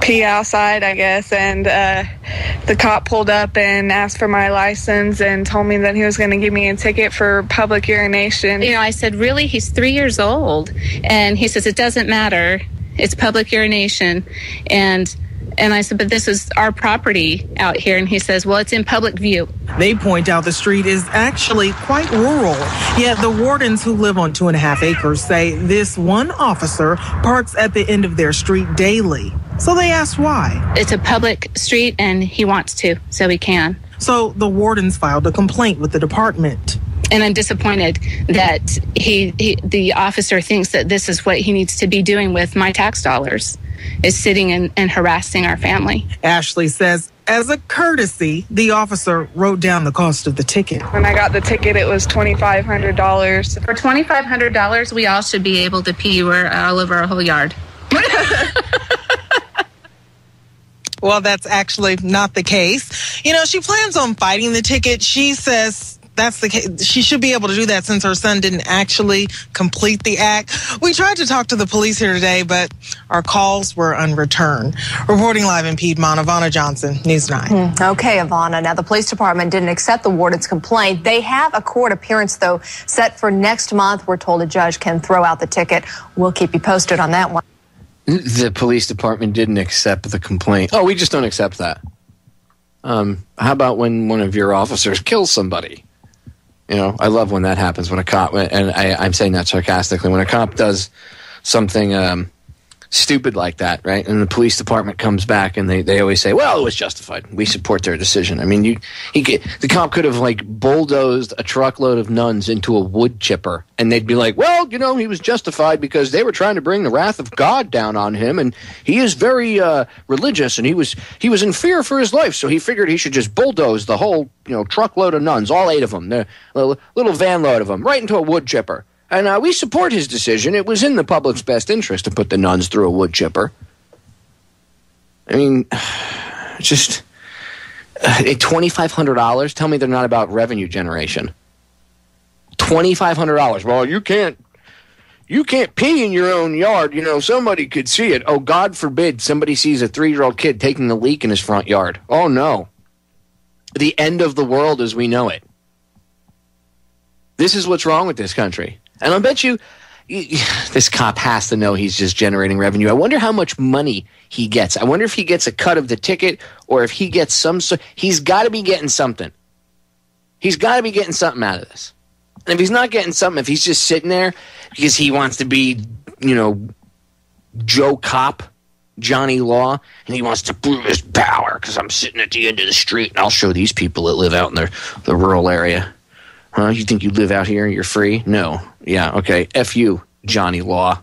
pee outside, I guess, and the cop pulled up and asked for my license and told me that he was going to give me a ticket for public urination. I said, really? He's 3 years old. And he says, it doesn't matter. It's public urination. And I said, but this is our property out here. And he says, well, it's in public view. They point out the street is actually quite rural. Yet the wardens who live on 2.5 acres say this one officer parks at the end of their street daily. So they asked why. It's a public street and he wants to, so he can. So the wardens filed a complaint with the department. And I'm disappointed that the officer thinks that this is what he needs to be doing with my tax dollars, is sitting and harassing our family. Ashley says, as a courtesy, the officer wrote down the cost of the ticket. When I got the ticket, it was $2,500. For $2,500, we all should be able to pee all over our whole yard. Well, that's actually not the case. She plans on fighting the ticket. She says that's the case. She should be able to do that since her son didn't actually complete the act. We tried to talk to the police here today, but our calls were unreturned. Reporting live in Piedmont, Ivana Johnson, News 9. Okay, Ivana. Now, the police department didn't accept the warden's complaint. They have a court appearance, though, set for next month. We're told a judge can throw out the ticket. We'll keep you posted on that one. The police department didn't accept the complaint. Oh, we just don't accept that. How about when one of your officers kills somebody? I love when that happens, when a cop, and I'm saying that sarcastically, when a cop does something stupid like that, right? And the police department comes back and they always say, well, it was justified. We support their decision. I mean, the cop could have bulldozed a truckload of nuns into a wood chipper and they'd be like, well, he was justified because they were trying to bring the wrath of God down on him. And he is very religious and he was in fear for his life. So he figured he should just bulldoze the whole, truckload of nuns, all 8 of them, the little van load of them, right into a wood chipper. And we support his decision. It was in the public's best interest to put the nuns through a wood chipper. I mean, just $2,500. Tell me they're not about revenue generation. $2,500. Well, you can't pee in your own yard. Somebody could see it. Oh, God forbid somebody sees a 3-year-old kid taking a leak in his front yard. Oh, no. The end of the world as we know it. This is what's wrong with this country. And I bet you this cop has to know he's just generating revenue. I wonder how much money he gets. I wonder if he gets a cut of the ticket or if he gets he's got to be getting something. He's got to be getting something out of this. And if he's not getting something, if he's just sitting there because he wants to be, Joe Cop, Johnny Law, and he wants to prove his power because I'm sitting at the end of the street and I'll show these people that live out in the rural area. Huh? You think you live out here and you're free? No. Yeah, okay. F you, Johnny Law.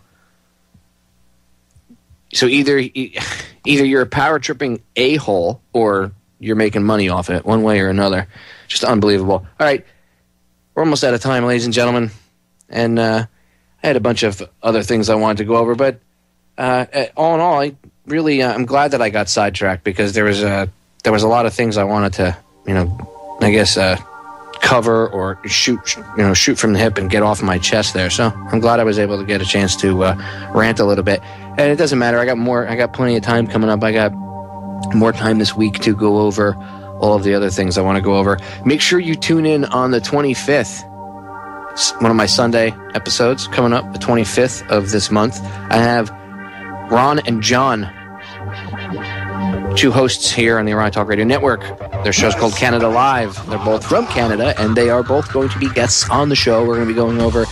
So either you're a power-tripping a-hole or you're making money off it, one way or another. Just unbelievable. All right, we're almost out of time, ladies and gentlemen. And I had a bunch of other things I wanted to go over, but all in all, I'm glad that I got sidetracked because there was a lot of things I wanted to, cover or shoot from the hip and get off my chest there. So I'm glad I was able to get a chance to rant a little bit. And it doesn't matter. I got plenty of time coming up. I got more time this week to go over all of the other things I want to go over. Make sure you tune in on the 25th. It's one of my Sunday episodes coming up, the 25th of this month. I have Ron and John, 2 hosts here on the Orion Talk Radio Network. Their show's called Canada Live. They're both from Canada, and they are both going to be guests on the show. We're going to be going over,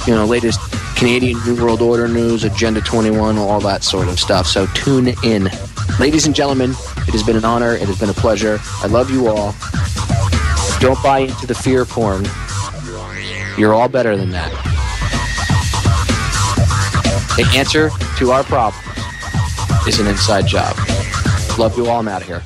latest Canadian New World Order news, Agenda 21, all that sort of stuff. So tune in. Ladies and gentlemen, it has been an honor. It has been a pleasure. I love you all. Don't buy into the fear porn. You're all better than that. The answer to our problem is an inside job. Love you all. I'm out of here.